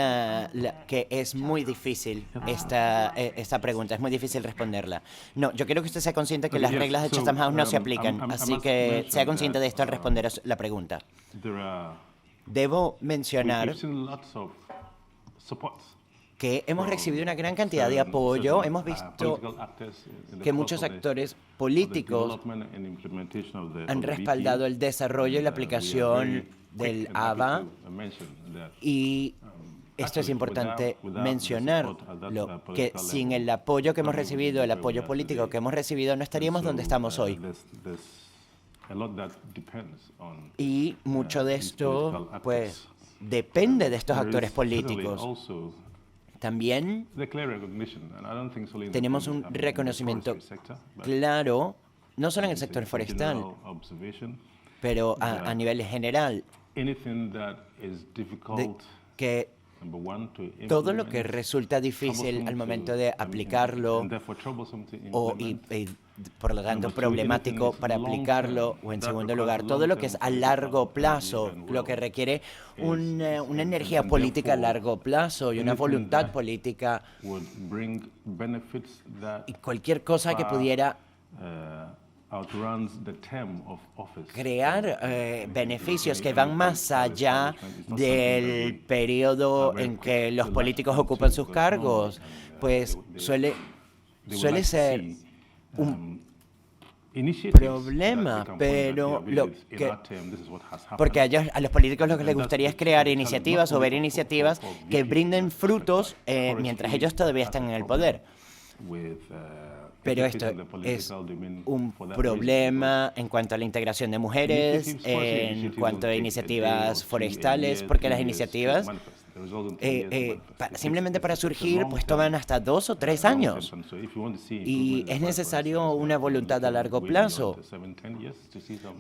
que es muy difícil esta pregunta, es muy difícil responderla. No, yo quiero que usted sea consciente que las Yes, reglas de so, Chatham House no se I aplican, must así que mention sea consciente de that, esto al responder a la pregunta. There are, Debo mencionar we've seen lots of supports que hemos recibido una gran cantidad de apoyo, hemos visto que muchos actores políticos han respaldado el desarrollo y la aplicación del ABA, y esto es importante mencionarlo, que sin el apoyo que hemos recibido, el apoyo político que hemos recibido, no estaríamos donde estamos hoy. Y mucho de esto, pues, depende de estos actores políticos. También tenemos un reconocimiento claro, no solo en el sector forestal, pero a nivel general, de que todo lo que resulta difícil al momento de aplicarlo y por lo tanto problemático para aplicarlo, o en segundo lugar, todo lo que es a largo plazo, lo que requiere una energía política a largo plazo y una voluntad política, y cualquier cosa que pudiera crear beneficios que van más allá del periodo en que los políticos ocupan sus cargos, pues suele ser un problema, pero porque a los políticos lo que les gustaría es crear iniciativas o ver iniciativas que brinden frutos mientras ellos todavía están en el poder. Pero esto es un problema en cuanto a la integración de mujeres, en cuanto a iniciativas forestales, porque las iniciativas simplemente para surgir pues toman hasta 2 o 3 años, y es necesario una voluntad a largo plazo,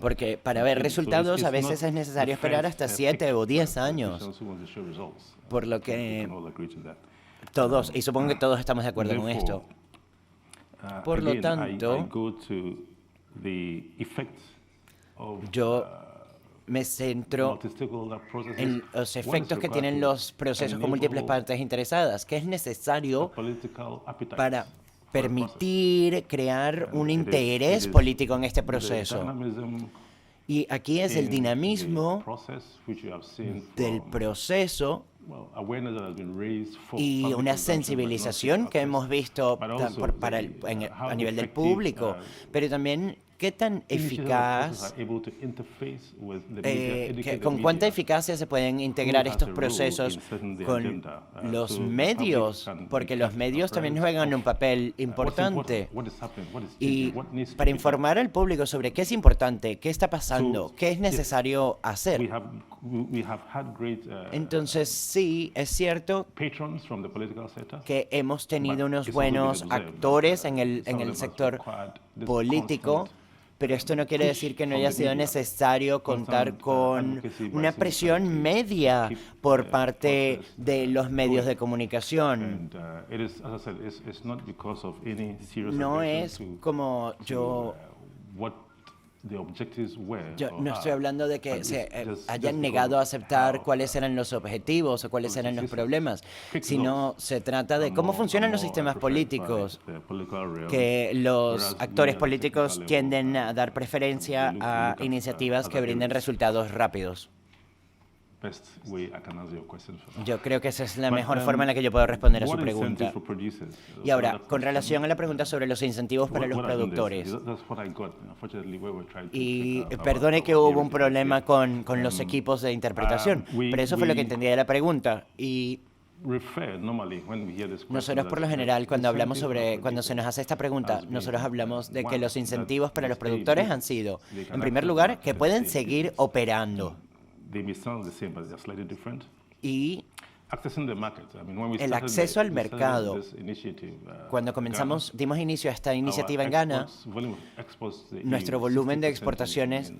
porque para ver resultados a veces es necesario esperar hasta 7 o 10 años, por lo que todos, y supongo que todos estamos de acuerdo con esto. Por lo tanto, yo me centro en los efectos que tienen los procesos con múltiples partes interesadas, que es necesario para permitir crear un interés político en este proceso. Y aquí es el dinamismo del proceso y una sensibilización que hemos visto a nivel del público, pero también qué tan eficaz, con cuánta eficacia se pueden integrar estos procesos con los medios, porque los medios también juegan un papel importante. Y para informar al público sobre qué es importante, qué está pasando, qué es necesario hacer. Entonces, sí, es cierto que hemos tenido unos buenos actores en el sector político, pero esto no quiere decir que no haya sido necesario contar con una presión media por parte de los medios de comunicación. No es como yo no estoy hablando de que se hayan negado a aceptar cuáles eran los objetivos o cuáles eran los problemas, sino se trata de cómo funcionan los sistemas políticos, que los actores políticos tienden a dar preferencia a iniciativas que brinden resultados rápidos. Yo creo que esa es la mejor forma en la que yo puedo responder a su pregunta. Y ahora, con relación a la pregunta sobre los incentivos para los productores. Y perdone que hubo un problema con los equipos de interpretación, pero eso fue lo que entendí de la pregunta. Y nosotros, por lo general, cuando se nos hace esta pregunta, nosotros hablamos de que los incentivos para los productores han sido, en primer lugar, que pueden seguir operando. Y el acceso al mercado. Cuando dimos inicio a esta iniciativa en Ghana, nuestro volumen de exportaciones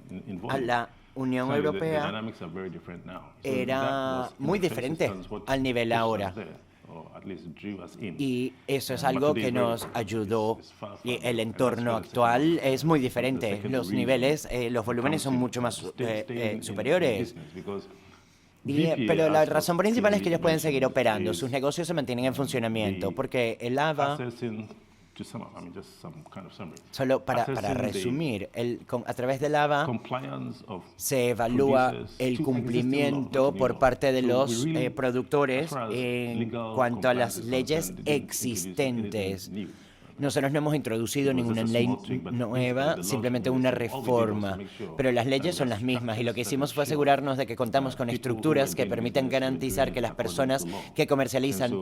a la Unión Europea era muy diferente al nivel ahora. Y eso es algo que nos ayudó. Y el entorno actual es muy diferente. Los niveles, los volúmenes son mucho más superiores. Pero la razón principal es que ellos pueden seguir operando. Sus negocios se mantienen en funcionamiento porque el AVA, solo para resumir, a través del AVA se evalúa el cumplimiento por parte de los productores en cuanto a las leyes existentes. Nosotros no hemos introducido ninguna ley nueva, simplemente una reforma, pero las leyes son las mismas y lo que hicimos fue asegurarnos de que contamos con estructuras que permiten garantizar que las personas que comercializan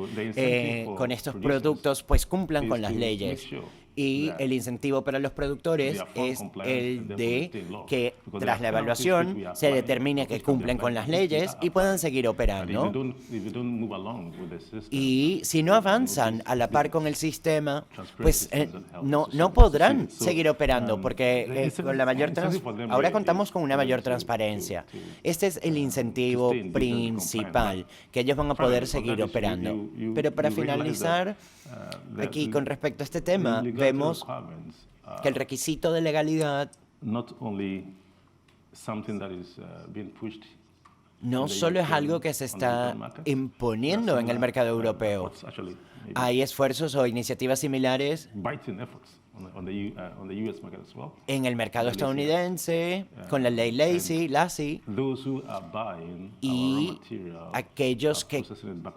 con estos productos pues cumplan con las leyes. Y el incentivo para los productores es el de que tras la evaluación se determine que cumplen con las leyes y puedan seguir operando. Y si no avanzan a la par con el sistema, pues no podrán seguir operando porque con ahora contamos con una mayor transparencia. Este es el incentivo principal, que ellos van a poder seguir operando. Pero para finalizar, aquí con respecto a este tema, vemos que el requisito de legalidad no solo es algo que se está imponiendo en el mercado europeo. Hay esfuerzos o iniciativas similares en el mercado estadounidense, con la ley Lassie, y aquellos que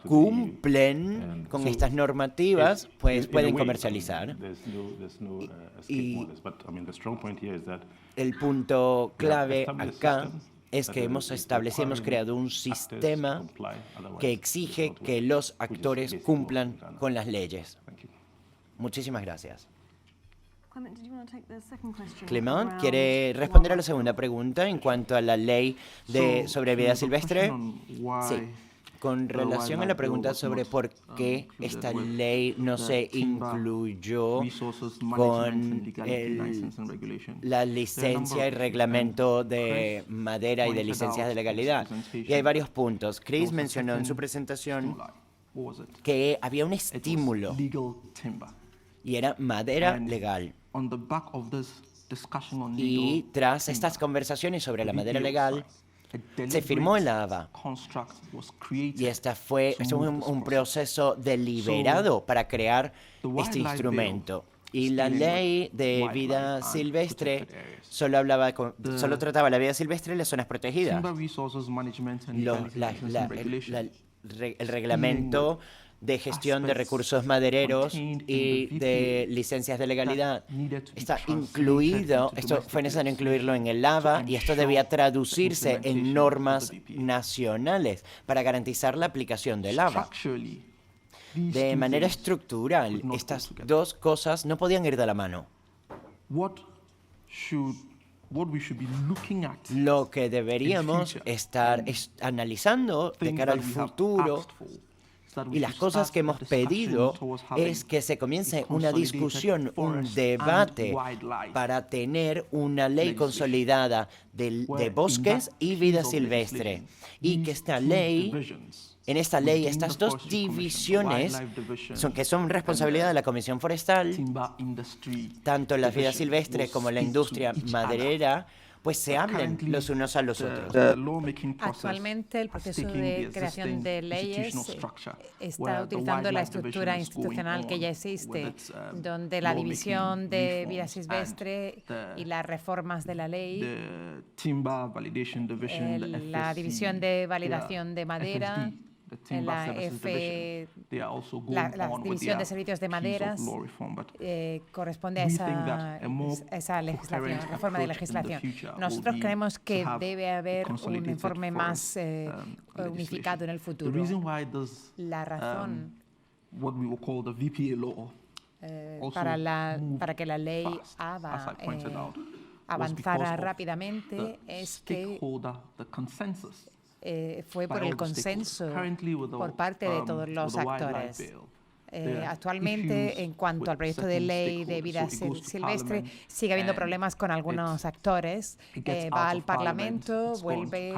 cumplen con estas normativas pues pueden comercializar. Y el punto clave acá es que hemos creado un sistema que exige que los actores cumplan con las leyes. Muchísimas gracias. Clement, ¿quiere responder a la segunda pregunta en cuanto a la ley sobre vida silvestre? Sí. Con relación a la pregunta sobre por qué esta ley no se incluyó con la licencia y reglamento de madera y de licencias de legalidad. Y hay varios puntos. Chris mencionó en su presentación que había un estímulo y era madera legal. Y tras estas conversaciones sobre la madera legal, se firmó el AVA. Y este fue un proceso deliberado para crear este instrumento. Y la ley de vida silvestre solo trataba la vida silvestre y las zonas protegidas. El reglamento de gestión de recursos madereros y de licencias de legalidad está incluido, esto fue necesario incluirlo en el AVA y esto debía traducirse en normas nacionales para garantizar la aplicación del AVA. De manera estructural, estas dos cosas no podían ir de la mano. Lo que deberíamos estar analizando de cara al futuro y las cosas que hemos pedido es que se comience una discusión, un debate para tener una ley consolidada de bosques y vida silvestre. Y que en esta ley, estas dos divisiones, que son responsabilidad de la Comisión Forestal, tanto la vida silvestre como la industria maderera, pues se hablen los unos a los otros. Actualmente el proceso de creación de leyes está utilizando la estructura institucional que ya existe, donde la división de vida silvestre y las reformas de la ley, la división de validación de madera, en la la división de servicios de maderas corresponde a esa legislación, reforma de legislación. Nosotros creemos que debe haber un informe más unificado en el futuro. La razón para que la ley ABA avanzara rápidamente es que fue por el consenso por parte de todos los actores. Actualmente, en cuanto al proyecto de ley de vida silvestre, sigue habiendo problemas con algunos actores. Va al Parlamento, vuelve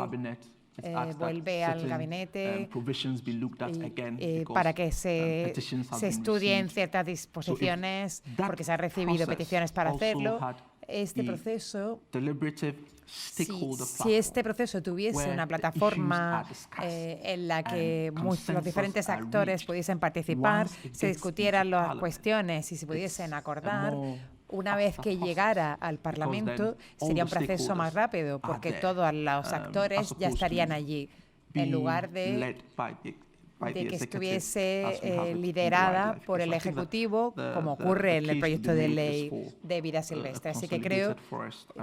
al gabinete para que se estudien ciertas disposiciones, porque se han recibido peticiones para hacerlo. Este proceso, si este proceso tuviese una plataforma en la que los diferentes actores pudiesen participar, se discutieran las cuestiones y se pudiesen acordar, una vez que llegara al Parlamento sería un proceso más rápido, porque todos los actores ya estarían allí, en lugar de que estuviese liderada por el Ejecutivo, como ocurre en el proyecto de ley de vida silvestre. Así que creo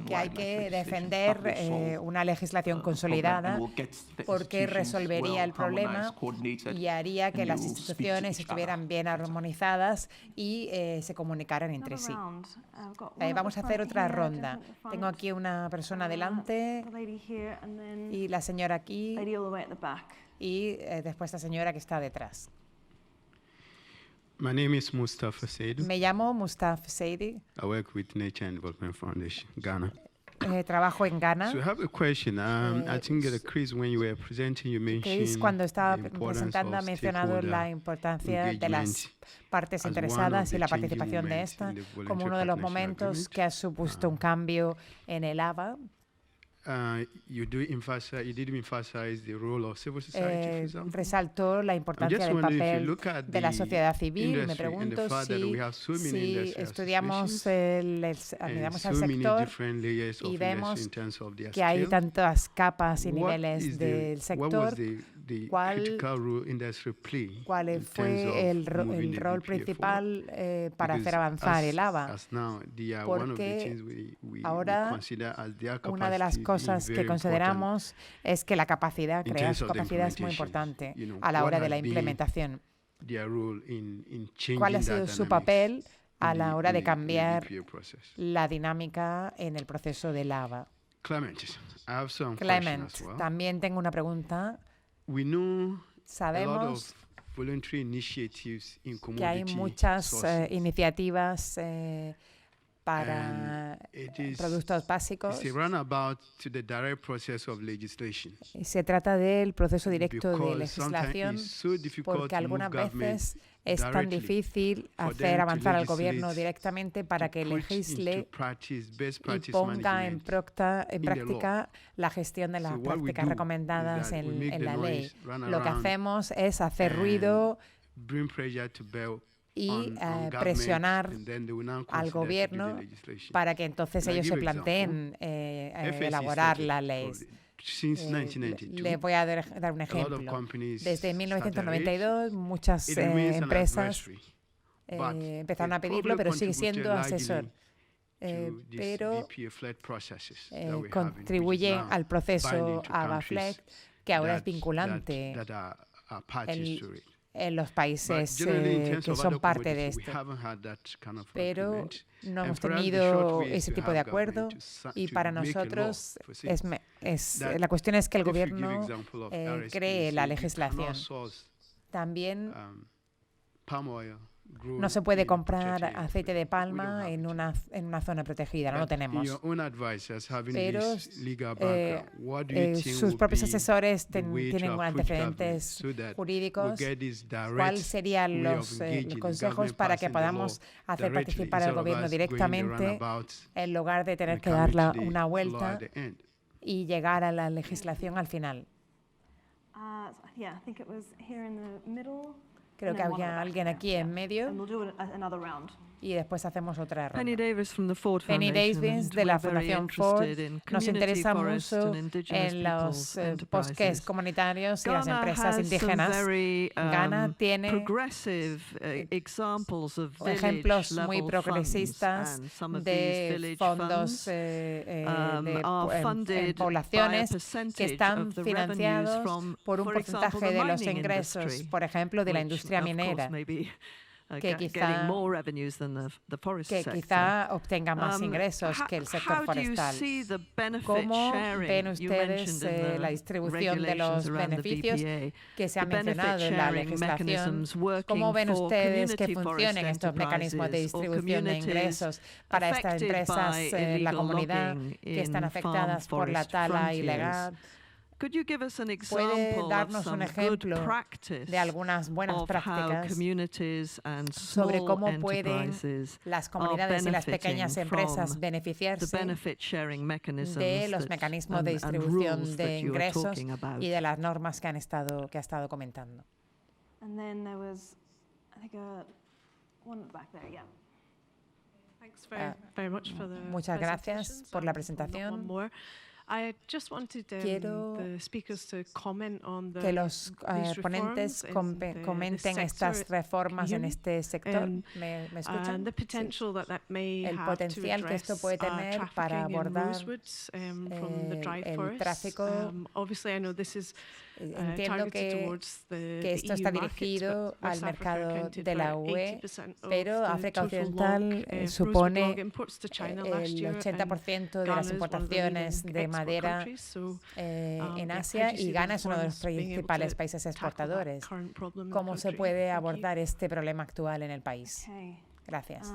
que hay que defender una legislación consolidada, porque resolvería el problema y haría que las instituciones estuvieran bien armonizadas y se comunicaran entre sí. Vamos a hacer otra ronda. Tengo aquí una persona delante y la señora aquí. Y después la señora que está detrás. My name is Mustafa Saidi. Me llamo Mustafa Saidi. I work with Nature and Development Foundation, Ghana. Trabajo en Ghana. So I have a question. I think that Chris, when you were presenting, you mentioned Chris, cuando estaba presentando, ha mencionado la importancia de las partes interesadas y la participación de esta como uno de los momentos que ha supuesto un cambio en el ABA. You did emphasize the role of civil society, for example. Resaltó la importancia del papel de la sociedad civil. Me pregunto si estudiamos miramos al sector y vemos que hay tantas capas y niveles del sector. ¿Cuál fue el rol principal para hacer avanzar el ABA? Porque ahora una de las cosas que consideramos es que la capacidad, crear su capacidad es muy importante a la hora de la implementación. ¿Cuál ha sido su papel a la hora de cambiar la dinámica en el proceso del ABA? Clement, también tengo una pregunta. Sabemos que hay muchas iniciativas para productos básicos. Y se trata del proceso directo de legislación, porque algunas veces es tan difícil hacer avanzar al gobierno directamente para que legisle y ponga en práctica la gestión de las prácticas recomendadas en la ley. Lo que hacemos es hacer ruido y presionar al gobierno para que entonces ellos se planteen elaborar la ley. Le voy a dar un ejemplo. Desde 1992 muchas empresas empezaron a pedirlo, pero sigue siendo asesor. Pero contribuye al proceso ABA-FLEGT, que ahora es vinculante en los países que son parte de esto. Pero no hemos tenido ese tipo de acuerdo y para nosotros la cuestión es que el gobierno cree la legislación. También No se puede comprar aceite de palma en una zona protegida, no lo tenemos. Pero sus propios asesores tienen antecedentes jurídicos. ¿Cuáles serían los consejos para que podamos hacer participar al gobierno directamente en lugar de tener que darle una vuelta y llegar a la legislación al final? Yeah, I think it was here in the middle. Creo que había alguien aquí en medio And we'll do another round. y después hacemos otra ronda. Penny Davis de la Fundación Ford. Nos interesa mucho en los bosques comunitarios y las empresas indígenas. Ghana tiene ejemplos muy progresistas de fondos en poblaciones que están financiados por un porcentaje de los ingresos, por ejemplo, de la industria minera, que quizá obtenga más ingresos que el sector forestal. ¿Cómo ven ustedes la distribución de los beneficios que se ha mencionado en la legislación? ¿Cómo ven ustedes que funcionen estos mecanismos de distribución de ingresos para estas empresas en la comunidad que están afectadas por la tala ilegal? ¿Puede darnos un ejemplo de algunas buenas prácticas sobre cómo pueden las comunidades y las pequeñas empresas beneficiarse de los mecanismos de distribución de ingresos y de las normas que ha estado comentando? And then there was, I think, one at the back there, yeah. Muchas gracias por la presentación. Quiero que los ponentes comenten estas reformas en este sector. ¿Me escuchan? Sí. El potencial que esto puede tener para abordar el tráfico. Entiendo que esto está dirigido al mercado de la UE, pero África Occidental supone el 80% de las importaciones de madera en Asia y Ghana es uno de los principales países exportadores. ¿Cómo se puede abordar este problema actual en el país? Gracias.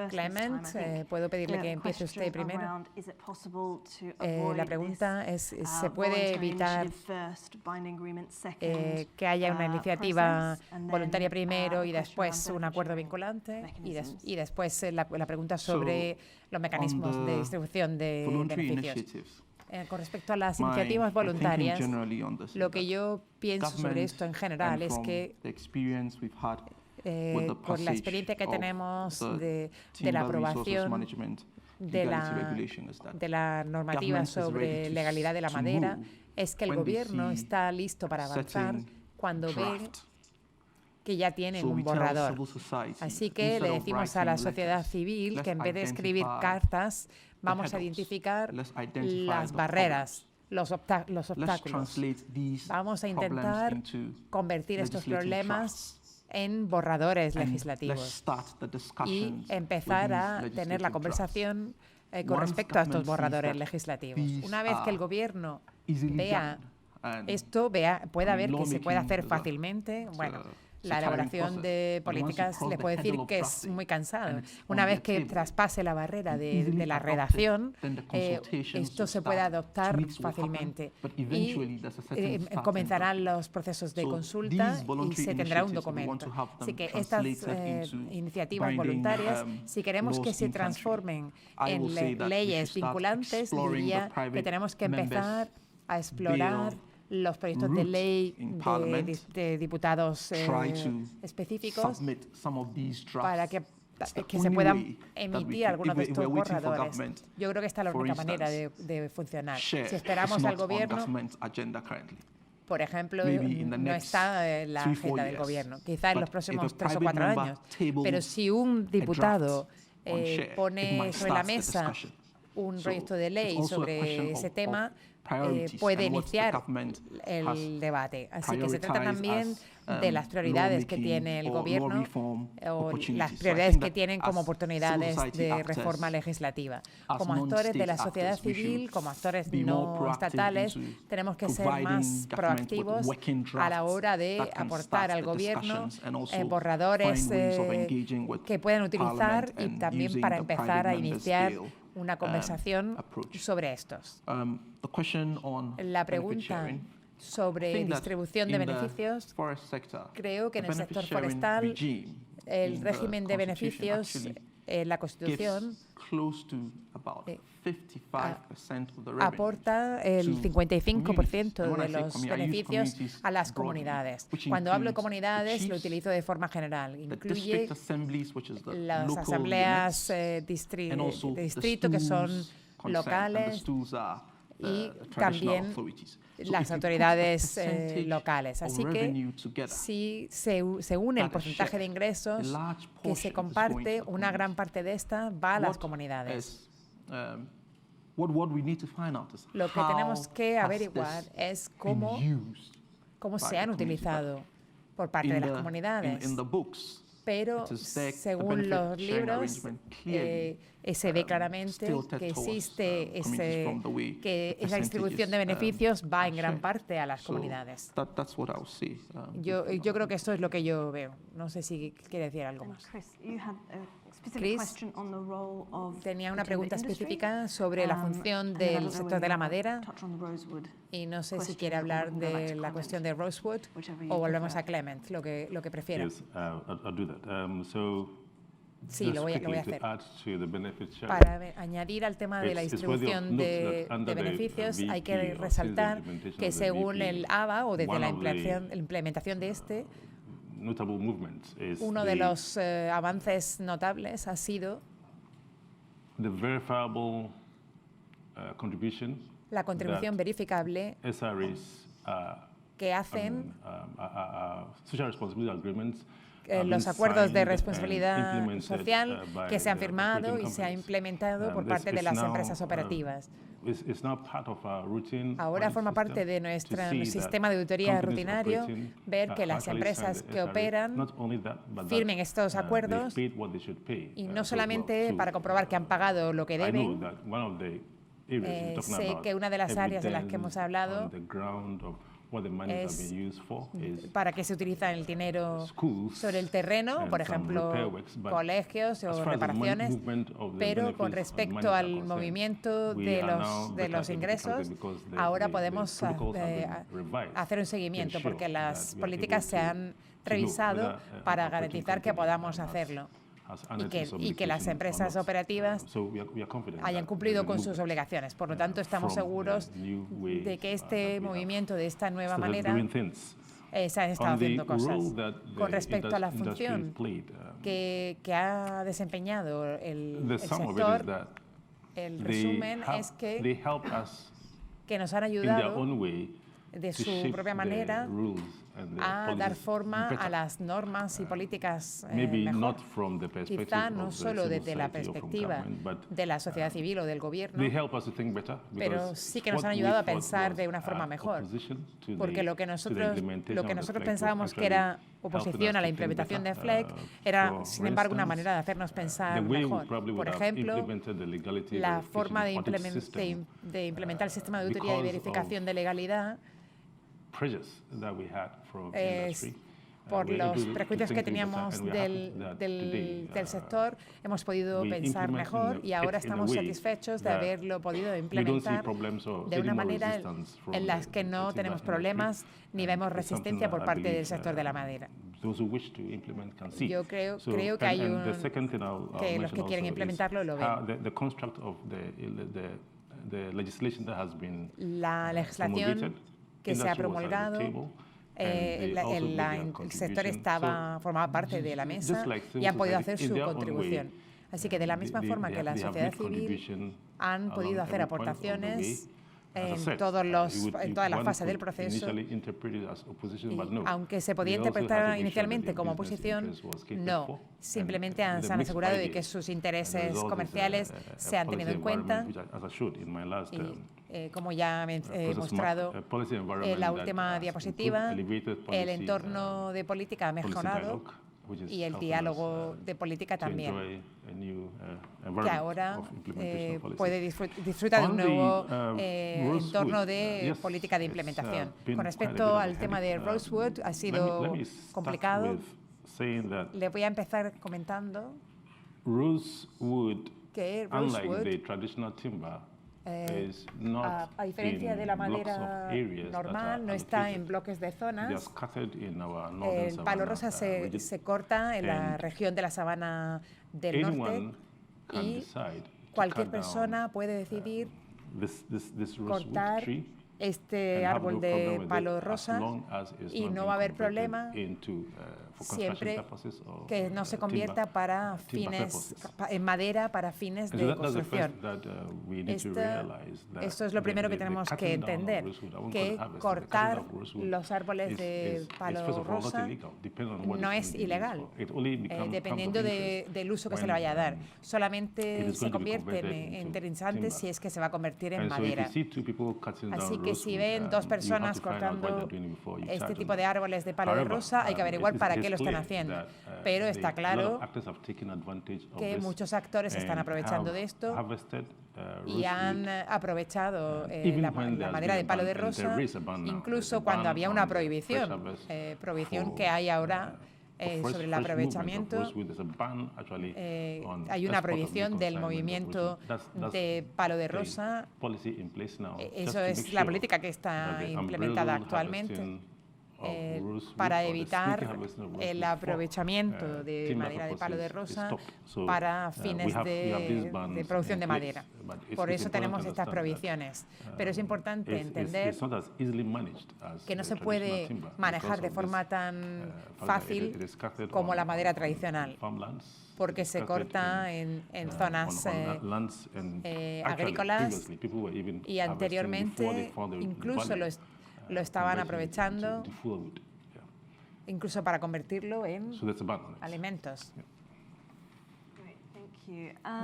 Clement, ¿puedo pedirle que empiece usted primero? La pregunta es, ¿se puede evitar que haya una iniciativa voluntaria primero y después un acuerdo vinculante? Y después la pregunta sobre los mecanismos de distribución de beneficios. Con respecto a las iniciativas voluntarias, lo que yo pienso sobre esto en general es que por la experiencia que tenemos de la aprobación de la normativa sobre legalidad de la madera, es que el gobierno está listo para avanzar cuando ve que ya tienen un borrador. Así que le decimos a la sociedad civil que en vez de escribir cartas, vamos a identificar las barreras, los obstáculos. Vamos a intentar convertir estos problemas en borradores legislativos y empezar a tener la conversación con respecto a estos borradores legislativos. Una vez que el gobierno vea esto, pueda ver que se puede hacer fácilmente, bueno, la elaboración de políticas le puedo decir que es muy cansado. Una vez que traspase la barrera de la redacción, esto se puede adoptar fácilmente y comenzarán los procesos de consulta y se tendrá un documento. Así que estas iniciativas voluntarias, si queremos que se transformen en leyes vinculantes, diría que tenemos que empezar a explorar los proyectos de ley de diputados específicos para que se puedan emitir algunos de estos borradores. Yo creo que esta es la única manera de funcionar. Si esperamos al gobierno, por ejemplo, no está en la agenda del gobierno, quizá en los próximos 3 o 4 años, pero si un diputado pone sobre la mesa un proyecto de ley sobre ese tema, puede iniciar el debate. Así que se trata también de las prioridades que tiene el gobierno o las prioridades que tienen como oportunidades de reforma legislativa. Como actores de la sociedad civil, como actores no estatales, tenemos que ser más proactivos a la hora de aportar al gobierno borradores que puedan utilizar y también para empezar a iniciar una conversación sobre estos. La pregunta sobre distribución de beneficios, creo que en el sector forestal el régimen de beneficios, la Constitución, aporta el 55% de los beneficios a las comunidades. Cuando hablo de comunidades, lo utilizo de forma general. Incluye las asambleas de distrito, que son locales, y también las autoridades locales. Así que si se une el porcentaje de ingresos que se comparte, una gran parte de esta va a las comunidades. Lo que tenemos que averiguar es cómo se han utilizado por parte de las comunidades. Pero según los libros, se ve claramente que existe que esa distribución de beneficios va en gran parte a las comunidades. Yo creo que esto es lo que yo veo. No sé si quiere decir algo más. Chris tenía una pregunta específica sobre la función del sector de la madera y no sé si quiere hablar de la cuestión de Rosewood o volvemos a Clement, lo que prefiera. Sí, lo voy a hacer. Para añadir al tema de la distribución de beneficios, hay que resaltar que según el ABA o desde la implementación de uno de los avances notables ha sido la contribución verificable que hacen los acuerdos de responsabilidad social que se han firmado y se han implementado por parte de las empresas operativas. Ahora forma parte de nuestro sistema de auditoría rutinario ver que las empresas que operan firmen estos acuerdos y no solamente para comprobar que han pagado lo que deben. Sé que una de las áreas de las que hemos hablado es para qué se utiliza el dinero sobre el terreno, por ejemplo, colegios o reparaciones, pero con respecto al movimiento de los ingresos, ahora podemos hacer un seguimiento porque las políticas se han revisado para garantizar que podamos hacerlo y que las empresas operativas hayan cumplido con sus obligaciones. Por lo tanto, estamos seguros de que este movimiento, de esta nueva manera, se han estado haciendo cosas. Con respecto a la función que ha desempeñado el sector, el resumen es que nos han ayudado de su propia manera a dar forma a las normas y políticas mejor. Quizá no solo desde la perspectiva de la sociedad civil o del gobierno, pero sí que nos han ayudado a pensar de una forma mejor, porque lo que nosotros pensábamos que era oposición a la implementación de FLEGT era, sin embargo, una manera de hacernos pensar mejor. Por ejemplo, la forma de implementar el sistema de auditoría y verificación de legalidad por los prejuicios que teníamos del sector, hemos podido pensar mejor y ahora estamos satisfechos de haberlo podido implementar de una manera en la que no tenemos problemas ni vemos resistencia por parte del sector de la madera. Yo creo que hay que los que quieren implementarlo lo ven. La legislación que se ha promulgado, el sector formaba parte de la mesa y han podido hacer su contribución. Así que de la misma forma que la sociedad civil han podido hacer aportaciones en todas las fases del proceso. Aunque se podía interpretar inicialmente como oposición, no. Simplemente se han asegurado de que sus intereses comerciales se han tenido en cuenta. Y, como ya he mostrado en la última diapositiva, el entorno de política ha mejorado y el diálogo de política también, que ahora puede disfrutar de un nuevo entorno de política de implementación. Con respecto al tema de Rosewood, ha sido complicado. Le voy a empezar comentando que Rosewood, a diferencia de la madera normal, no está en bloques de zonas. El palo rosa se corta en la región de la sabana del norte y cualquier persona puede decidir cortar este árbol de palo rosa y no va a haber problema siempre que no se convierta para fines en madera para fines de construcción. Esto es lo primero que tenemos que entender, que cortar los árboles de palo rosa no es ilegal, dependiendo del uso que se le vaya a dar. Solamente se convierte en interesante si es que se va a convertir en madera. Así que si ven dos personas cortando este tipo de árboles de palo de rosa, hay que averiguar para qué lo están haciendo. Pero está claro que muchos actores están aprovechando de esto y han aprovechado la madera de palo de rosa, incluso cuando había una prohibición que hay ahora sobre el aprovechamiento. Hay una prohibición del movimiento de palo de rosa. Eso es la política que está implementada actualmente para evitar el aprovechamiento de madera de palo de rosa para fines de producción de madera. Por eso tenemos estas prohibiciones. Pero es importante entender que no se puede manejar de forma tan fácil como la madera tradicional, porque se corta en zonas agrícolas y anteriormente incluso lo estaban aprovechando incluso para convertirlo en alimentos.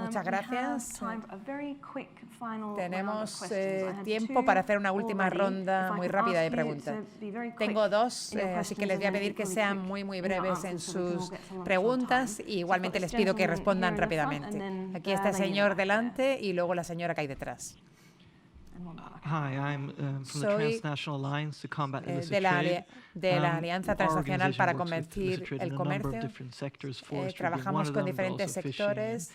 Muchas gracias. Tenemos tiempo para hacer una última ronda muy rápida de preguntas. Tengo dos, así que les voy a pedir que sean muy breves en sus preguntas y igualmente les pido que respondan rápidamente. Aquí está el señor delante y luego la señora que hay detrás. Soy de la Alianza Transnacional para Combatir el Comercio. Trabajamos con diferentes sectores,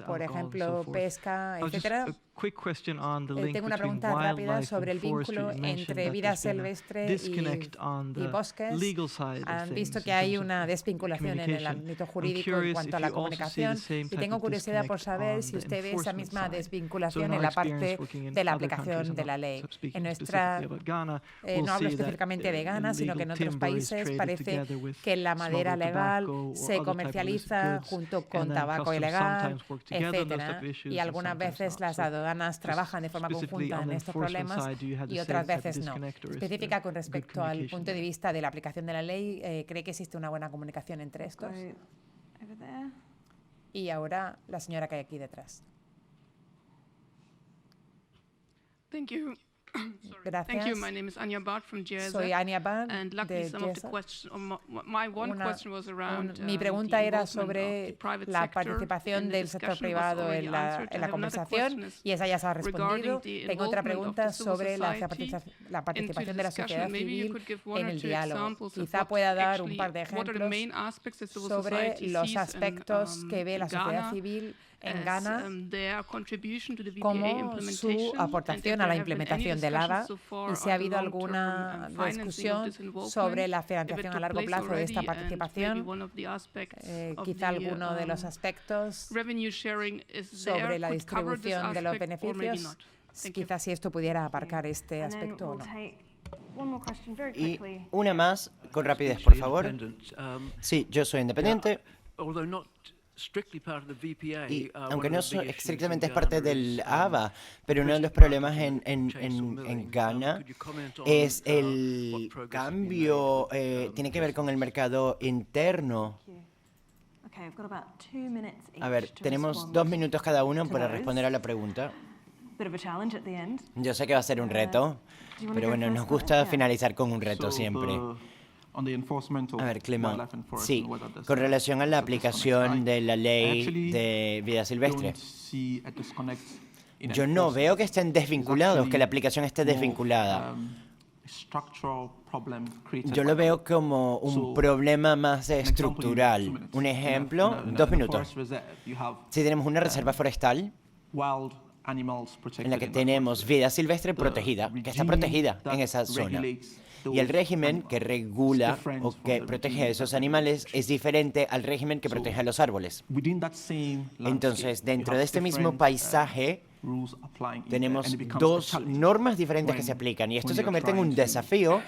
por ejemplo, pesca, etcétera. Tengo una pregunta rápida sobre el vínculo entre vida silvestre y bosques. Han visto que hay una desvinculación en el ámbito jurídico en cuanto a la comunicación y tengo curiosidad por saber si usted ve esa misma desvinculación en la parte de la aplicación de la ley. En nuestra, no hablo específicamente de Ghana, sino que en otros países parece que la madera legal se comercializa junto con tabaco ilegal, etcétera, y algunas veces las aduanas trabajan de forma conjunta en estos problemas y otras veces no. Específica con respecto al punto de vista de la aplicación de la ley, ¿cree que existe una buena comunicación entre estos? Y ahora la señora que hay aquí detrás. Gracias. Thank you. My name is Anya Bart from GIZ. Soy Anya Bart de GIZ. Mi pregunta era sobre la participación del sector privado en la conversación y esa ya se ha respondido. Tengo otra pregunta sobre la participación de la sociedad civil en el diálogo. Quizá pueda dar un par de ejemplos sobre los aspectos que ve la sociedad civil en Ghana como su aportación a la implementación del ABA y si ha habido alguna discusión sobre la financiación a largo plazo de esta participación, quizá alguno de los aspectos sobre la distribución de los beneficios, quizá si esto pudiera abarcar este aspecto o no. Y una más, con rapidez, por favor. Sí, yo soy independiente. Y aunque no estrictamente es parte del ABA, pero uno de los problemas en Ghana es el cambio, tiene que ver con el mercado interno. Okay, I've got about 2 minutes each A ver, to tenemos respond 2 minutos cada uno to para those. responder a la pregunta. Bit of a challenge at the end. Yo sé que va a ser un reto, Do you wanna pero go bueno, first, nos Clement? gusta Yeah. finalizar con un reto siempre. A ver, Clement, sí, con relación a la aplicación de la ley de vida silvestre. Yo no veo que estén desvinculados, que la aplicación esté desvinculada. Yo lo veo como un problema más estructural. Un ejemplo, 2 minutos. Si tenemos una reserva forestal en la que tenemos vida silvestre protegida, que está protegida en esa zona. Y el régimen que regula o que protege a esos animales es diferente al régimen que protege a los árboles. Entonces, dentro de este mismo paisaje, tenemos 2 normas diferentes que se aplican y esto se convierte en un desafío.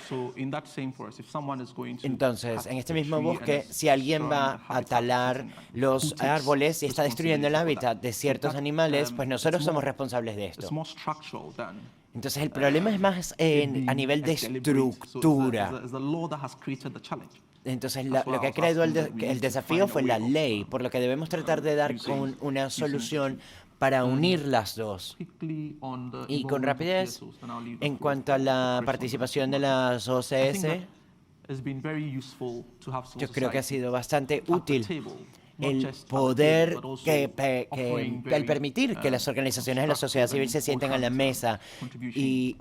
Entonces, en este mismo bosque, si alguien va a talar los árboles y está destruyendo el hábitat de ciertos animales, pues nosotros somos responsables de esto. Entonces, el problema es más a nivel de estructura. Entonces, lo que ha creado el desafío fue la ley, por lo que debemos tratar de dar con una solución para unir las dos. Y con rapidez, en cuanto a la participación de las OCS, yo creo que ha sido bastante útil el poder, el permitir que las organizaciones de la sociedad civil se sienten a la mesa, y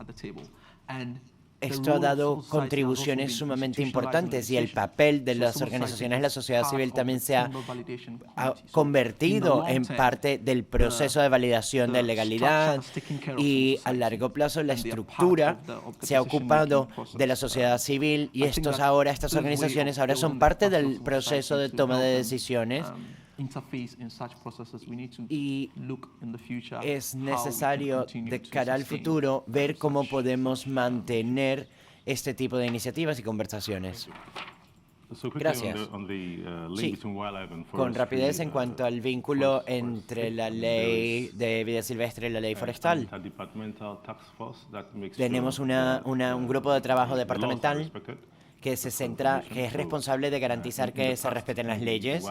esto ha dado contribuciones sumamente importantes y el papel de las organizaciones de la sociedad civil también se ha convertido en parte del proceso de validación de legalidad, y a largo plazo la estructura se ha ocupado de la sociedad civil y estas organizaciones ahora son parte del proceso de toma de decisiones. Y es necesario, de cara al futuro, ver cómo podemos mantener este tipo de iniciativas y conversaciones. Gracias. Sí, con rapidez en cuanto al vínculo entre la ley de vida silvestre y la ley forestal. Tenemos un grupo de trabajo departamental que es responsable de garantizar que se respeten las leyes.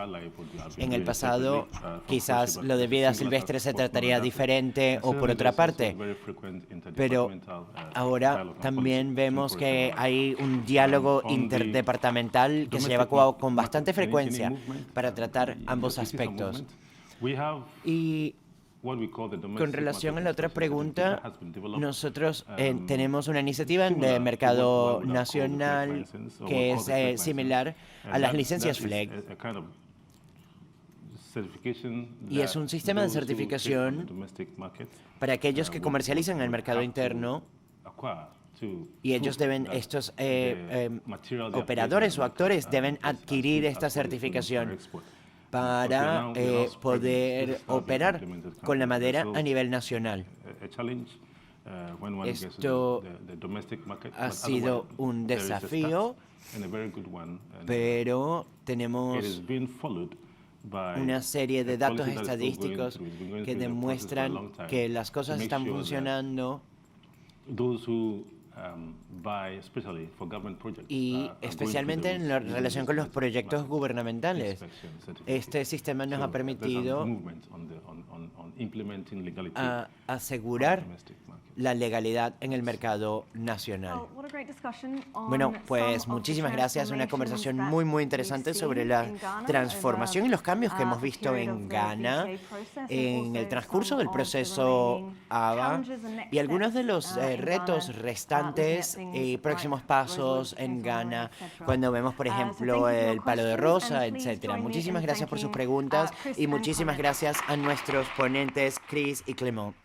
En el pasado, quizás lo de vida silvestre se trataría diferente o por otra parte, pero ahora también vemos que hay un diálogo interdepartamental que se lleva a cabo con bastante frecuencia para tratar ambos aspectos. Y con relación a la otra pregunta, nosotros tenemos una iniciativa en el mercado nacional que es similar a las licencias FLEG. Y es un sistema de certificación para aquellos que comercializan en el mercado interno, y ellos estos operadores o actores deben adquirir esta certificación para poder operar con la madera a nivel nacional. Esto ha sido un desafío, pero tenemos una serie de datos estadísticos que demuestran que las cosas están funcionando, y especialmente en la relación con los proyectos gubernamentales. Este sistema nos ha permitido asegurar la legalidad en el mercado nacional. Bueno, pues muchísimas gracias. Una conversación muy interesante sobre la transformación y los cambios que hemos visto en Ghana en el transcurso del proceso ABA, y algunos de los retos restantes y próximos pasos en Ghana cuando vemos, por ejemplo, el palo de rosa, etcétera. Muchísimas gracias por sus preguntas y muchísimas gracias a nuestros ponentes Chris y Clement.